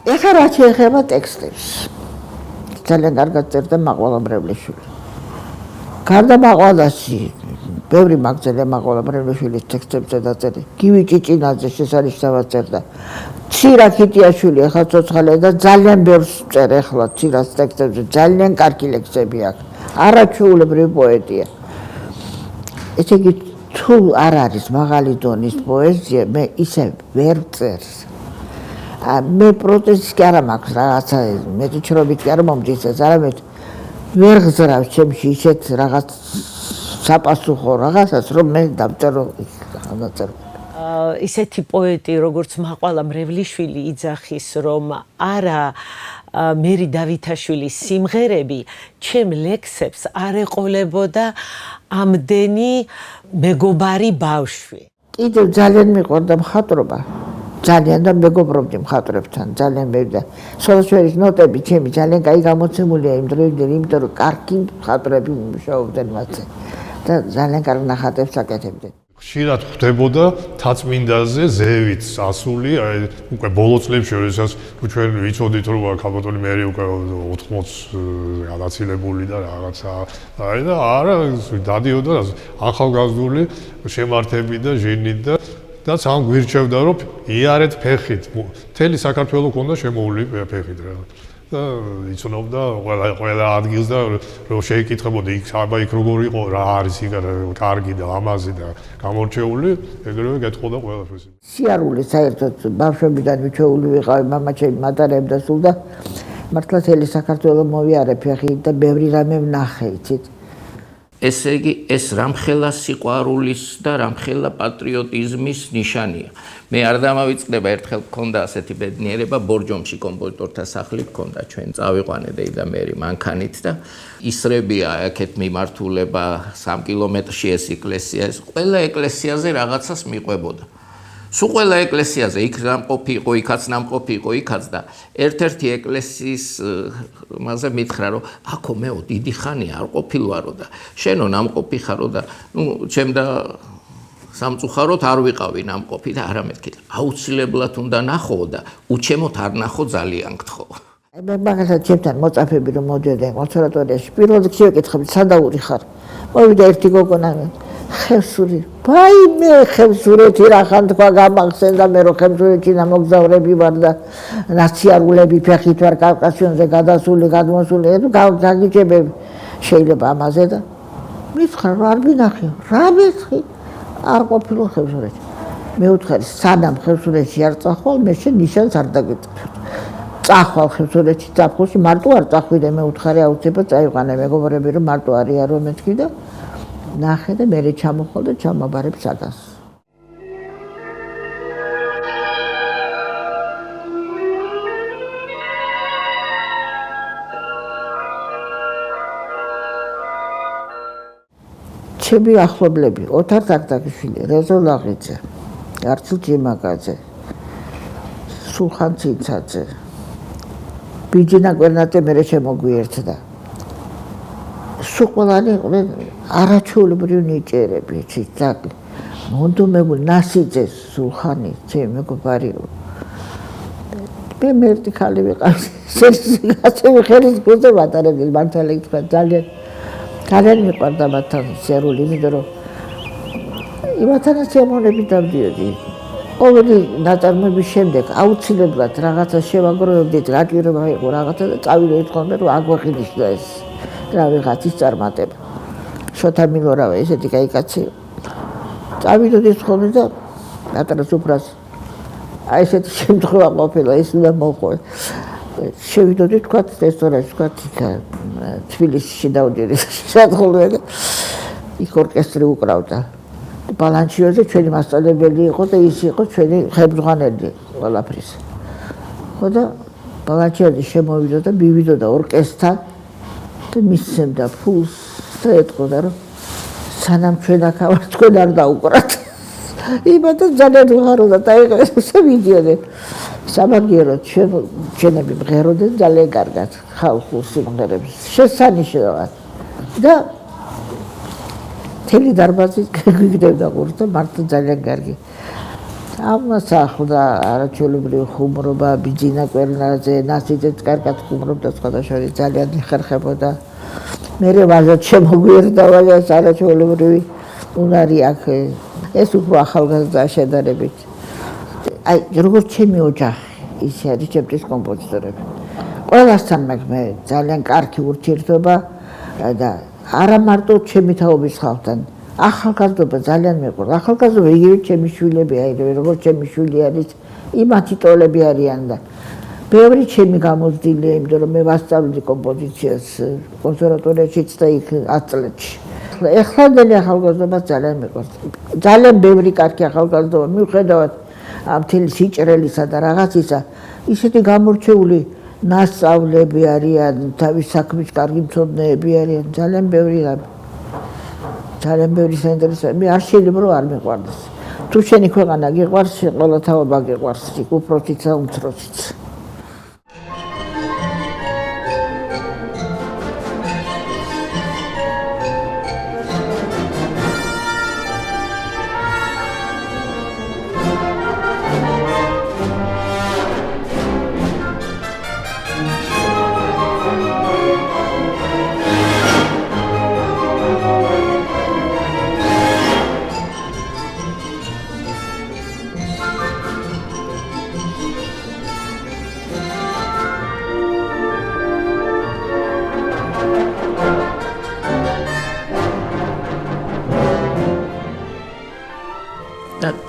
ეხლა რაც შეეხება ტექსტებს ძალიან კარგად წერდა მაყვალა მრევლიშვილი. გარდა მაყვალაში ბევრი მაგზელია მაყვალა მრევლიშვილის ტექსტებზე დაწერილი. გივი ჭიჭინაძე შესანიშნავად წერდა. ცირა ქიტიაშვილი ახლა ცოცხალია და ძალიან ბევრს წერ ახლა ცირას ტექსტებზე ძალიან კარგი ლექსები აქვს. არაჩვეულებრივი პოეტია. ესე იგი თუ არ არის მაღალი დონის პოეზია მე ისე ვერ წერს. მე პროტესტი კი არა მაქვს რაღაცა მეტიჩრობით კი არა მომდის ეს არამედ ვერ გზრავს ჩემში ისეთ რაღაც საპასუხო რაღაცას რომ მე დავწერო ამაწერო ისეთი პოეტი როგორც მაყვალა მრევლიშვილი იძახის რომ არა მერი დავითაშვილის სიმღერები ჩემ ლექსებს არ ეყოლებოდა ამდენი მეგობარი ბავშვი. კიდევ ძალიან მიყვარდა მხატვრობა. ძალიან და მეგობრობდი მხატვრებთან ძალიან მე და სოლოჩერის ნოტები ჩემი ძალიან კაი გამოცემულია იმ დროიდან იმიტომ რომ კარგი მხატვრები მუშაობდნენ მათზე და ძალიან კარგ ნახატებს აკეთებდნენ. ხშირად ხვდებოდა თაწმინდაზე ზევით ასული, აი უკვე ბოლო წლებში როდესაც ჩვენ ვიცოდით რომ ქალბატონი მერი უკვე 80 გადაცილებული და რაღაცა აი და არა დადიოდა ახალგაზრდული შემართები და ჟენით და სამ გვირჩევდა რომ იარეთ ფეხით. მთელი საქართველო ქონდა შემოული ფეხით რა. და იცნობდა ყველა ადგილს და რომ შეიკითხებოდა იქ აბა იქ როგორ იყო რა არის იქ კარგი და ამაზი და გამორჩეული ეგრევე გეტყოდა ყველაფერს. სიარული საერთოდ ბავშვობიდან მიჩეული ვიყავი მამაჩემი მატარებდა სულ და მართლა მთელი საქართველო მოვიარე ფეხით და ბევრი რამე ვნახე იცით. ესე იგი ეს რამხელა სიყვარულის და რამხელა პატრიოტიზმის ნიშანია. მე არ დამავიწყდება ერთხელ გქონდა ასეთი ბედნიერება ბორჯომში კომპოზიტორთა სახლი გქონდა ჩვენ წავიყვანე და მერი მანქანით და ისრებია აქეთ მიმართულება 3 კილომეტრში ეს ეკლესია ეს ყველა ეკლესიაზე რაღაცას მიყვებოდა. სულ ყველა ეკლესიაზე იქ ნამყოფი იყო, იქაც ნამყოფი იყო, იქაც და ერთ-ერთი ეკლესიის მასე მითხრა რომ აქო მეო დიდი ხანი არ ყოფილვარო და შენო ნამყოფი ხარო და ნუ ჩემ და სამწუხაროდ არ ვიყავი ნამყოფი და არა მეთქი აუცილებლად უნდა ნახო და უჩემოთ არ ნახო ძალიან გთხოვ. მე მაგასაც ჩემთან მოწაფები რომ მოდიოდნენ კონსერვატორიაში პირველ რიგში ვეკითხები სადაური ხარ? მოვიდა ერთი გოგონა ხევსური. ვაიმე ხევსურეთი რახან თქვა გამახსენდა მე რომ ხევსურეთში მოგზაურები ვარ და ნაციარულები ფეხით ვარ კავკასიონზე გადასული გადმოსული გაგიჭებები შეიძლება ამაზე და მითხრა რომ არ მინახე რა მეთქი არ ყოფილა ხევსურეთში მე ვთხარი სანამ ხევსურეთში არ წახვალ მე შენ ნიშანს არ დაგეწევ წახვალ ხევსურეთში წახვალში მარტო არ წახვიდე მე ვთხარი აუცილებლად წაიყვანე მეგობრები რომ მარტო არიან რომ მეთქი და ნახე და მე ჩამოხვალ და ჩამაბარებ საგას. ჩემი ახლობლები ოთარ დაგდაგიშვილი, რეზო ლაღიძე, არჩილ ჯიმაკაძე, სულხან ცინცაძე, ბიჯინა კვერნატე მერე შემოგვიერთდა. სულ ყველანი იყვნენ არაჩვეულებრივი ნიჭიერები, ციცაკი. მონდომებული ნასიძე, სულხანი, ჩემი მეგობარი. მე მერტი ხალი ვიყავი. ასე ხერის გულზე ვატარებდი, მართალი თქვა, ძალიან მიყვარდა მათთან სერული, იმიტომ რომ იმათანაც ემონები დავდიოდი. ყოველი ნაწარმოების შემდეგ აუცილებლად რაღაცა შევაგროვებდით, რა ჭირება იყო რაღაცა და წავიდოდით ხოლმე, რომ აგვაყინიშნა ეს რა ვიღაცის წარმატება. შოთა მილორავა ესეთი კაი კაცი. წავიდოდით ხოლმე და პატარა სუფრას აი ესეთი შემთხვევა ყოფილა, ის უნდა მოყვე. შევიდოდით თქვა რესტორანში, თქვა თბილისში დავდიოდი სადღოლვე და იქ ორკესტრი უკრავდა. ბალანჩიოზე ჩვენი მასწავლებელი იყო და ის იყო ჩვენი ხელმძღვანელი ყველაფრის. ხო და ბალანჩიოზე შემოვიდა და მივიდოდა ორკესტრთან და მისცემდა ფულს და ეთქოდა რომ სანამ ჩვენ აქ ვართ თქვენ არ დაუკრათ. იმათო ძალიან უღაროდა და ესე მიდიოდნენ. სამაგიეროდ ჩვენები მღეროდნენ ძალიან კარგად ხალხურ სიმღერებს შესანიშნავად და თელი დარბაზი გვიგდებდა ყურთა მართლა ძალიან კარგი. ამას ახლდა არაჩვეულებრივი ხუმრობა, ბიჯინა კვერნაძე, ნასიძეც კარგად ხუმრობდა სხვადასხვა ძალიან იხერხებოდა. მერე ვაზად შემოგვიერდა ვაზას არაჩვეულებრივი უნარი აქ ეს უფრო ახალგაზრდა შედარებით. აი როგორც ჩემი ოჯახი, ისე არის ჩემთვის კომპოზიტორები. ყველასთან მე ძალიან კარგი ურთიერთობა და არა მარტო ჩემი თაობის ხალხთან. ახალგაზრდობა ძალიან მეყვარს. ახალგაზრდობა იგივე ჩემი შვილები აირევე, როგორც ჩემი შვილი არის, იმათი ტოლები არიან და ბევრი ჩემი გამოცდილია, იმიტომ რომ მე ვასწავლდი კომპოზიციას კონსერვატორიაშიც და იქ 10 წლებში. ეხლანდელი ახალგაზრდობა ძალიან მეყვარს. ძალიან ბევრი კარგი ახალგაზრდობა მიუხედავად ამ მთელი სიჭრელისა და რაღაცისა, ისეთი გამორჩეული ნასწავლები არიან, თავის საქმის კარგი მცოდნეები არიან, ძალიან ბევრი საინტერესო. მე არ შეიძლება რომ არ მიყვარდეს. თუ შენი ქვეყანა გიყვარს, ყველა თაობა გიყვარს, უფროსიც და უმცროსიც.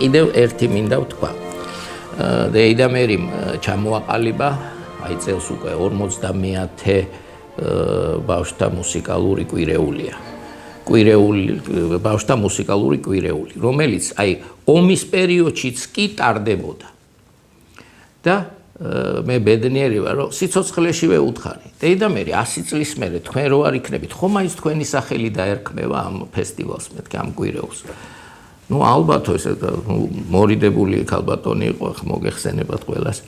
კიდევ ერთი მინდა ვთქვა. დეიდა მერიმ ჩამოაყალიბა, აი წელს უკვე 50-მე ბავშვთა მუსიკალური კვირეულია. ბავშვთა მუსიკალური კვირეული, რომელიც აი ომის პერიოდშიც კი ტარდებოდა. და მე ბედნიერი ვარ, რომ სიცოცხლეშივე უთხარი. დეიდა მერი 100 წლის მერე თქვენ რო არ იქნებით, ხომ ის თქვენი სახელი დაერქმევა ამ ფესტივალს, მეთქე ამ კვირეულს. ნუ ალბათ ეს მორიდებული ქალბატონი იყო, მოგეხსენებათ ყველას.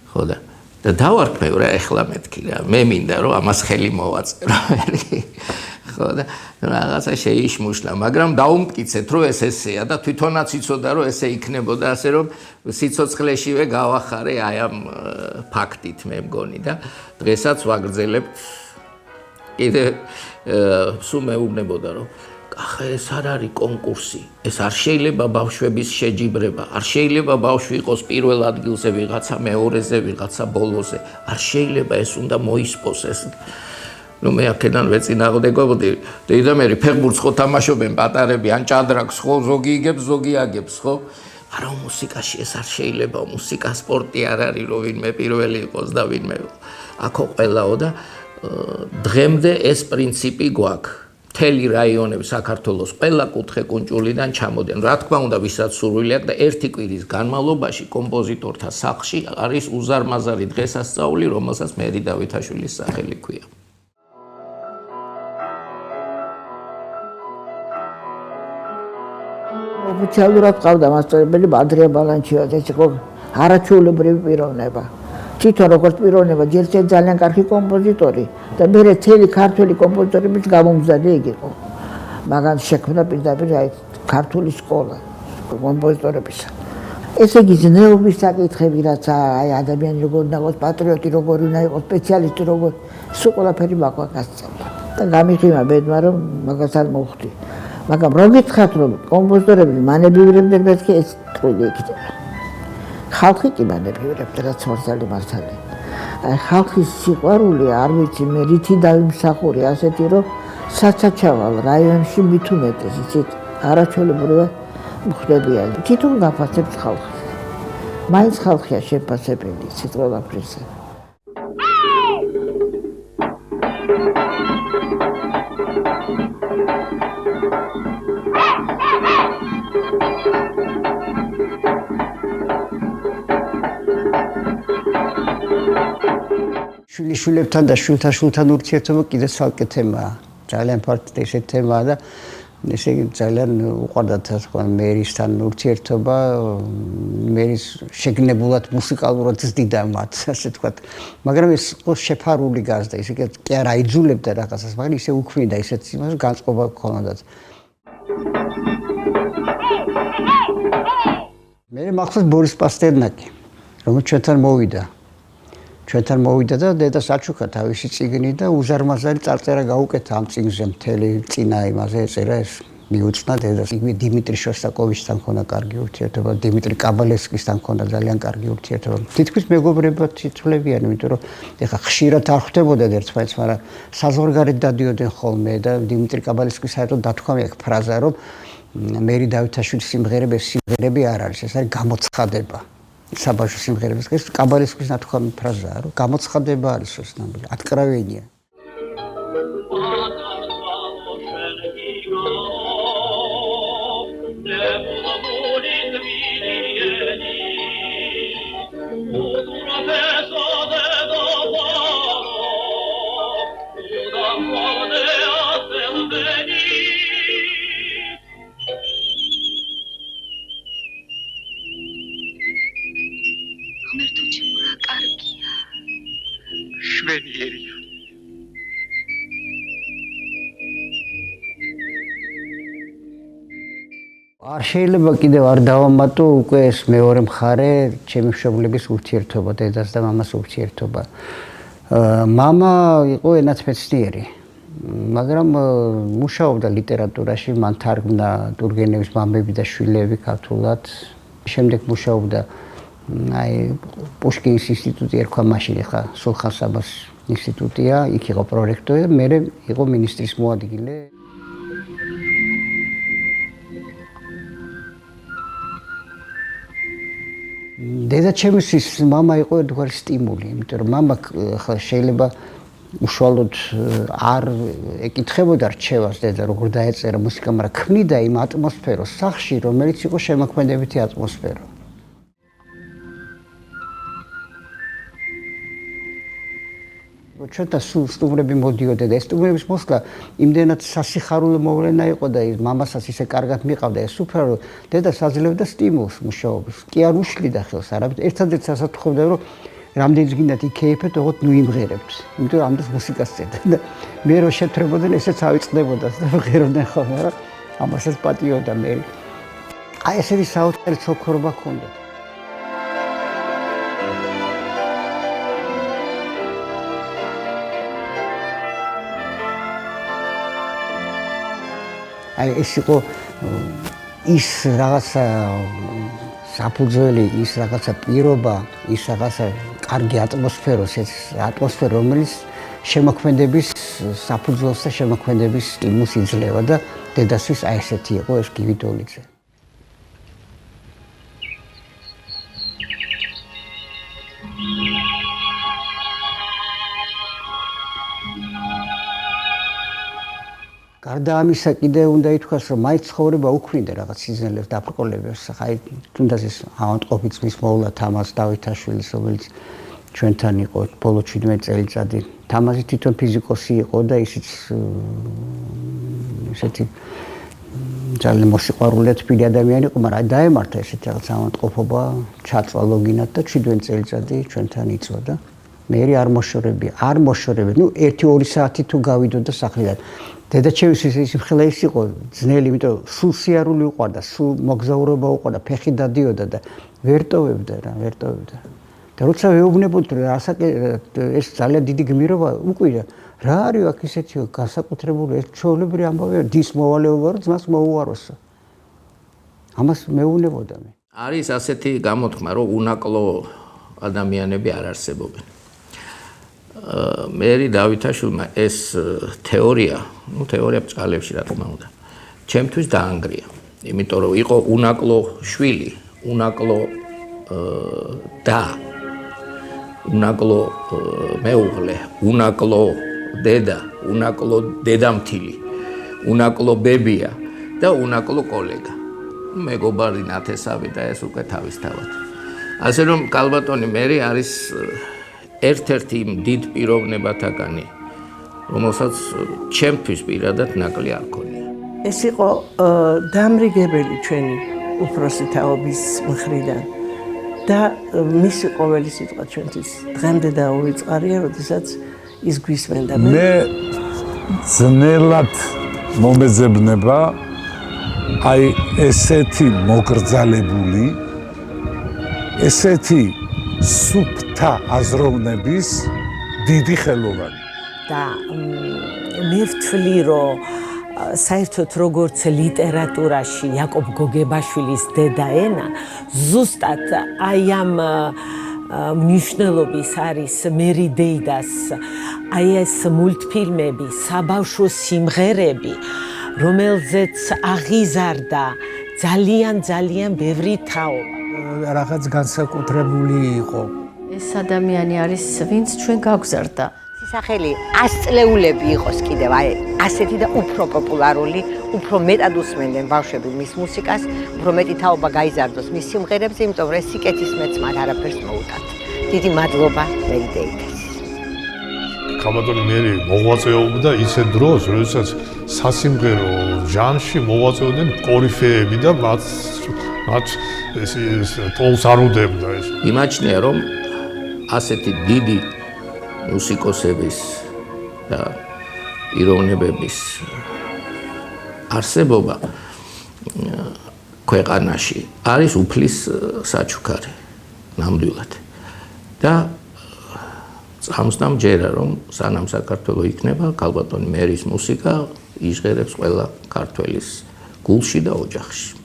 ხო და დავარქმევ რა ეხლა მეთქი რა. მე მინდა რომ ამას ხელი მოვაწერო. ხო და რაღაცა შეიშმუშლა, მაგრამ დაუმტკიცეთ რომ ეს ესეა და თვითონაც იცოდა რომ ესე იქნებოდა, ასე რომ სიცოცხლეშივე გავახარე აი ამ ფაქტით მე მგონი და დღესაც ვაგრძელებთ. კიდე სულ მეუბნებოდა რომ ახლა ეს არ არის კონკურსი, ეს არ შეიძლება ბავშვების შეჯიბრება, არ შეიძლება ბავშვი იყოს პირველ ადგილზე, ვიღაცა მეორეზე, ვიღაცა ბოლოზე, არ შეიძლება ეს უნდა მოისპოს ეს. ნუ მე აქედან ვეწინააღმდეგობდი, დეიდა მერი ფეხბურთს ხო თამაშობენ პატარები, ან ჭადრაკს ხო ზოგი იგებს, ზოგი აგებს, ხო? არა მუსიკაში ეს არ შეიძლება, მუსიკა სპორტი არ არის, რომ ვინმე პირველი იყოს და ვინმე აქო ყველაო და დღემდე ეს პრინციპი გვაქვს. მთელი რაიონები საქართველოს ყველა კუთხე კუნჭულიდან ჩამოდიან. რა თქმა უნდა, ვისაც სურვილი აქვს და ერთი კვირის განმავლობაში კომპოზიტორთა სახლში არის უზარმაზარი დღესასწაული, რომელსაც მერი დავითაშვილის სახელი ჰქვია. ოფიციალურად ყავდა მასწავლებელი ანდრია ბალანჩივაძე, ეს იყო არაჩვეულებრივი პიროვნება. თვითონ როგორც პიროვნება ჯერ ძალიან კარგი კომპოზიტორი და მერე მთელი ქართველი კომპოზიტორების გამომზადი იგი იყო. მაგან შექმნა პირდაპირ ქართული სკოლა კომპოზიტორებისა. ესე იგი ზნეობის საკითხები, რაც აი ადამიანი როგორ უნდა იყოს პატრიოტი, როგორ უნდა იყოს სპეციალისტი, როგორ სულ ყველაფერი მაქვს გასწავლა. და გამიღიმა ბედმა რომ მაგას არ მოვხდი. მაგრამ რომ გითხრათ რომ კომპოზიტორები მანებივრებდნენ მეთქი ეს ტყუილი იქნება. ხალხი კი მანებივრებდა რაც მართალი მართალი. აი ხალხის სიყვარული არ ვიცი მე რითი დავიმსახური ასეთი რომ საცაჩავალ რაიონში მით უმეტეს იცით არაჩვეულებრივად მხდებიან. თვითონ გაფასებს ხალხს. მაინც ხალხია შეფასებელი იცით ყველაფრისა. შვილებთან და შვილთან ურთიერთობა კიდე ცალკე თემაა. ძალიან ფართო ესეთი თემაა და ესე იგი ძალიან უყვარდათ თქვა მერისთან ურთიერთობა, მერის შეგნებულად მუსიკალურად ზდიდა მათ, ასე თქვა. მაგრამ ეს ყო შეფარული გაზდა, ესე იგი კი არ აიძულებდა რაღაცას, მაგრამ ისე უქმნიდა ისეთ იმას, განწყობა ჰქონდათ. მე მახსოვს ბორის პასტერნაკი, რომელიც ჩვენთან მოვიდა და დედას აჩუქა თავისი წიგნი და უზარმაზარი წარწერა გაუკეთა ამ წიგნზე მთელი წინა იმაზე ეწერა ეს მიუწნა დედას. იგივე დიმიტრი შოსტაკოვიჩთან ქონდა კარგი ურთიერთობა, დიმიტრი კაბალევსკისთან ქონდა ძალიან კარგი ურთიერთობა. თითქმის მეგობრებად ითვლებიან, იმიტომ რომ ეხა ხშირად არ ხვდებოდნენ ერთმანეთს, მაგრამ საზღვარგარეთ დადიოდნენ ხოლმე და დიმიტრი კაბალევსკის საერთოდ დათქვა აქვს ფრაზა, რომ მერი დავითაშვილის სიმღერები არ არის, ეს არის გამოცხადება. საბავშვო სიმღერების ეს კაბალევსკის ნათქვამი ფრაზაა, რომ გამოცხადება არის ოსნაბილი, ატკრავენია. შვენიერია. არ შეიძლება კიდევ არ დავამატო უკვე ეს მეორე მხარე ჩემი მშობლების ურთიერთობა, დედას და მამას ურთიერთობა. მამა იყო ენათმეცნიერი, მაგრამ მუშაობდა ლიტერატურაში, მან თარგმნა ტურგენევის მამები და შვილები ქართულად. შემდეგ მუშაობდა აი პუშკინის ინსტიტუტი ერქვა მაშინ ხა სულხან საბას ინსტიტუტია, იქ იყო პრორექტორი, მერე იყო მინისტრის მოადგილე. დედაჩემისთვის მამა იყო ერთგვარი სტიმული, იმიტომ რომ მამა ხა შეიძლება უშუალოდ არ ეკითხებოდა რჩევას დედა როგორ დაეწერა მუსიკა, მაგრამ ქმნიდა იმ ატმოსფეროს სახლში, რომელიც იყო შემოქმედებითი ატმოსფერო. ჩვენთან სულ სტუმრები მოდიოდა და ეს სტუმრების მოსვლა იმდენად სასიხარულო მოვლენა იყო და მამასაც ისე კარგად მიყავდა ეს უფლა რომ დედა საძლევდა სტიმულს მუშაობის. კი არ უშლიდა ხელს არამედ ერთადერთი სასათხოვდა რომ რამდენიც გინდათ იქეიფეთ, ოღონდ ნუ იმღერებთ. იმიტომ რომ ამდენს მუსიკას წერდა და მე რო შეთრებოდნენ ესეც ავიწყდებოდა და ვღეროდნენ ხოლმე, რა ამასაც პატიოდა მე. აი ესეთი საოცარი ცოქრობა ჰქონდა. აი ეს იყო ის რაღაცა საფუძველი, ის რაღაცა პირობა, ის რაღაცა კარგი ატმოსფერო, ეს ატმოსფერო, რომელიც შემოქმედების საფუძველს და შემოქმედების სტიმულს იძლევა და დედასთვის აი ესეთი იყო ეს გივი დოლიძე. გარდა ამისა კიდე უნდა ითქვას, რომ მაინც ცხოვრება უქმნიდა რაღაც სიზნელებს დაბრკოლებას. აი თუნდაც ეს ავადმყოფიც მის მოვლა თამაზ დავითაშვილის, რომელიც ჩვენთან იყო ბოლო 17 წელიწადი. თამაზი თვითონ ფიზიკოსი იყო და ისიც ესეთი ძალიან მოსიყვარულე თბილი ადამიანი იყო, მაგრამ დაემართა ესეთი რაღაც ავადმყოფობა, ჩაწვა ლოგინად და 7 წელიწადი ჩვენთან იწვა და მე არ მოშორები. ნუ 1-2 საათი თუ გავიდოდა სახლიდან. დედაჩემის ის მხელა ის იყო ძნელი, იმიტომ სულ სიარული უყვარდა, სულ მოგზაურობა უყვარდა, ფეხი დადიოდა და ვერ ტოვებდა. და როცა ვეუბნებოდი რომ ეს ძალიან დიდი გმირობა უკვე რა არის აქ ისეთი განსაკუთრებული ეს ჩვეულებრივი ამბავია დის მოვალეობა რომ ძმას მოუაროსო. ამას მეუბნებოდა მე. არის ასეთი გამოთქმა რომ უნაკლო ადამიანები არ არსებობენ. მერი დავითაშვილმა ეს თეორია ბჭყალებში რა თქმა უნდა, ჩემთვის დაანგრია. იმიტომ რომ იყო უნაკლო შვილი, უნაკლო და უნაკლო მეუღლე, უნაკლო დედა, უნაკლო დედამთილი, უნაკლო ბებია და უნაკლო კოლეგა. მეგობარი ნათესავი და ეს უკვე თავისთავად. ასე რომ კალბატონი მერი არის ერთ-ერთი იმ დიდ პიროვნებათაგანი, რომელსაც ჩემთვის პირადად ნაკლი არ ქონია. ეს იყო დამრიგებელი ჩვენი უფროსი თაობის მხრიდან და მისი ყოველი სიტყვა ჩვენთვის დღემდე დაუვიწყარია, როდესაც ის გვისმენდა. მე ძნელად მომეძებნება აი ესეთი მოგრძალებული, ესეთი სუფთა აზროვნების დიდი ხელოვანი. და მე ვთვლი, რომ საერთოდ როგორც ლიტერატურაში იაკობ გოგებაშვილის დედა ენა, ზუსტად აი ამ მნიშვნელობის არის მერი დეიდას, აი ეს მულტფილმები, საბავშვო სიმღერები, რომელზეც აღიზარდა ძალიან ბევრი თაობა. რაღაც განსაკუთრებული იყო. ეს ადამიანი არის, ვინც ჩვენ გავგზარდა. სახელი 100 წლეულები იყოს კიდევ, აი ასეთი და უფრო პოპულარული, უფრო მეტად უსმენდნენ ბავშვები მის მუსიკას, უფრო მეტი თაობა გაიზარდოს მის სიმღერებზე, იმიტომ რომ ეს სიკეთის მეც მათ არაფერს მოუტათ. დიდი მადლობა მერი დეიდას. კალბატონი მერი მოღვაწეობდა ისეთ დროს, როდესაც სასიმღერო ჟანრში მოღვაწეობდნენ კორიფეები და მათ ეს ტოლს არ უდებდა ეს. იმაჩნია რომ ასეთი დიდი მუსიკოსების და პიროვნებების არსებობა ქვეყანაში არის უფლის საჩუქარი ნამდვილად და წამსნამჯერა რომ სანამ საქართველო იქნება კალბატონი მერის მუსიკა იჟღერებს ყველა ქართველის გულში და ოჯახში.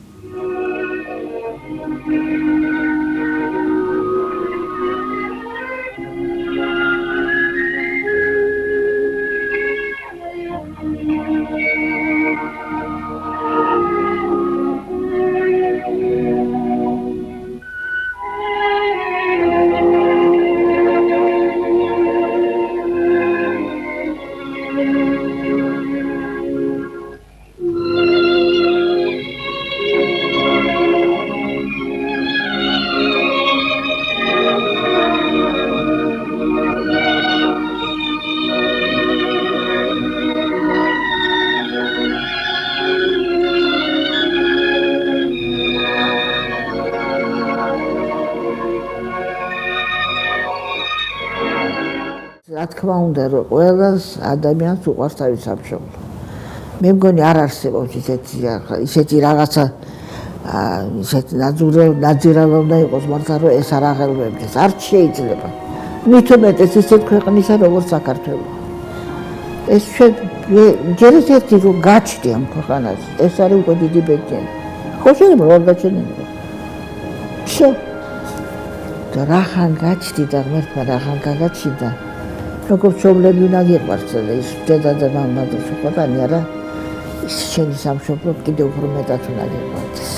რა თქმა უნდა რომ ყველას ადამიანს უყვარს თავის სამშობლო. მე მგონი არ არსებობს ისეთი რაღაცა ისეთი ნაძირავა უნდა იყოს მართლა რომ ეს არ აღელვებდეს. არ შეიძლება. მით უმეტეს ისეთ ქვეყნისა როგორც საქართველო. ეს ჩვენ ჯერ ერთი რომ გაჩნდი ამ ქვეყანაზე, ეს არის უკვე დიდი ბეჭდილი. ხო შეიძლება რომ გაჩნდება. შო და რახან გაჩნდი და ღმერთმა რახან გაგაჩნდა. როგორც ჩობლები უნდა გიყვარს ის დედა და მამა და სხვანი არა ის შენი სამშობლო კიდევ უფრო მეტად უნდა გიყვარდეს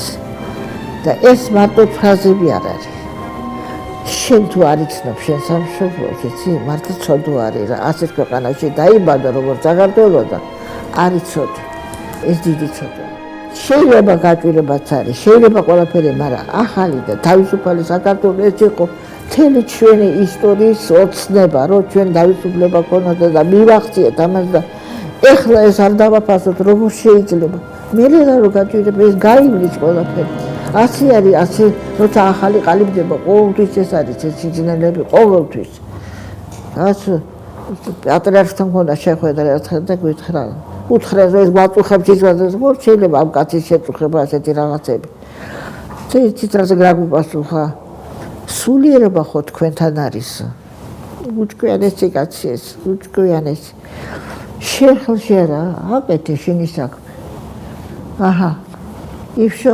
და ეს მარტო ფრაზები არ არის შენ თუ არ იცნობ შენ სამშობლოს იცი მარტო ცოდო არის რა ასეთ ქვეყანაში დაიბადა როგორც საქართველო და არ იცოდი ეს დიდი ცოდვა შეიძლება გაჭირებაც არის შეიძლება ყველაფერი მაგრამ ახალი და თავისუფალი საქართველო ეს იყო მთელი ჩვენი ისტორიის ოცნება, რომ ჩვენ თავისუფლება ქონოდა და მივახციეთ ამას და ეხლა ეს არ დავაფასოთ, როგორ შეიძლება. მე რა გაჭირდება ეს გაივლის ყველაფერი. ასე არის, ასე როცა ახალი ყალიბდება, ყოველთვის ეს არის ეს სიძნელები, ყოველთვის. ასე პატრიარქთან მქონდა შეხვედრა ერთხელ და გითხრა. უთხრა ეს გვაწუხებს ის რა შეიძლება ამ კაცის შეწუხება ასეთი რაღაცები. ციტრაზე გაგუპასუხა. სულიერება ხო თქვენთან არის. უჩქიანესი კაცი ეს, უჩქიანესი. შეხლში რა, აკეთე შენი საქმე. აჰა. იფშო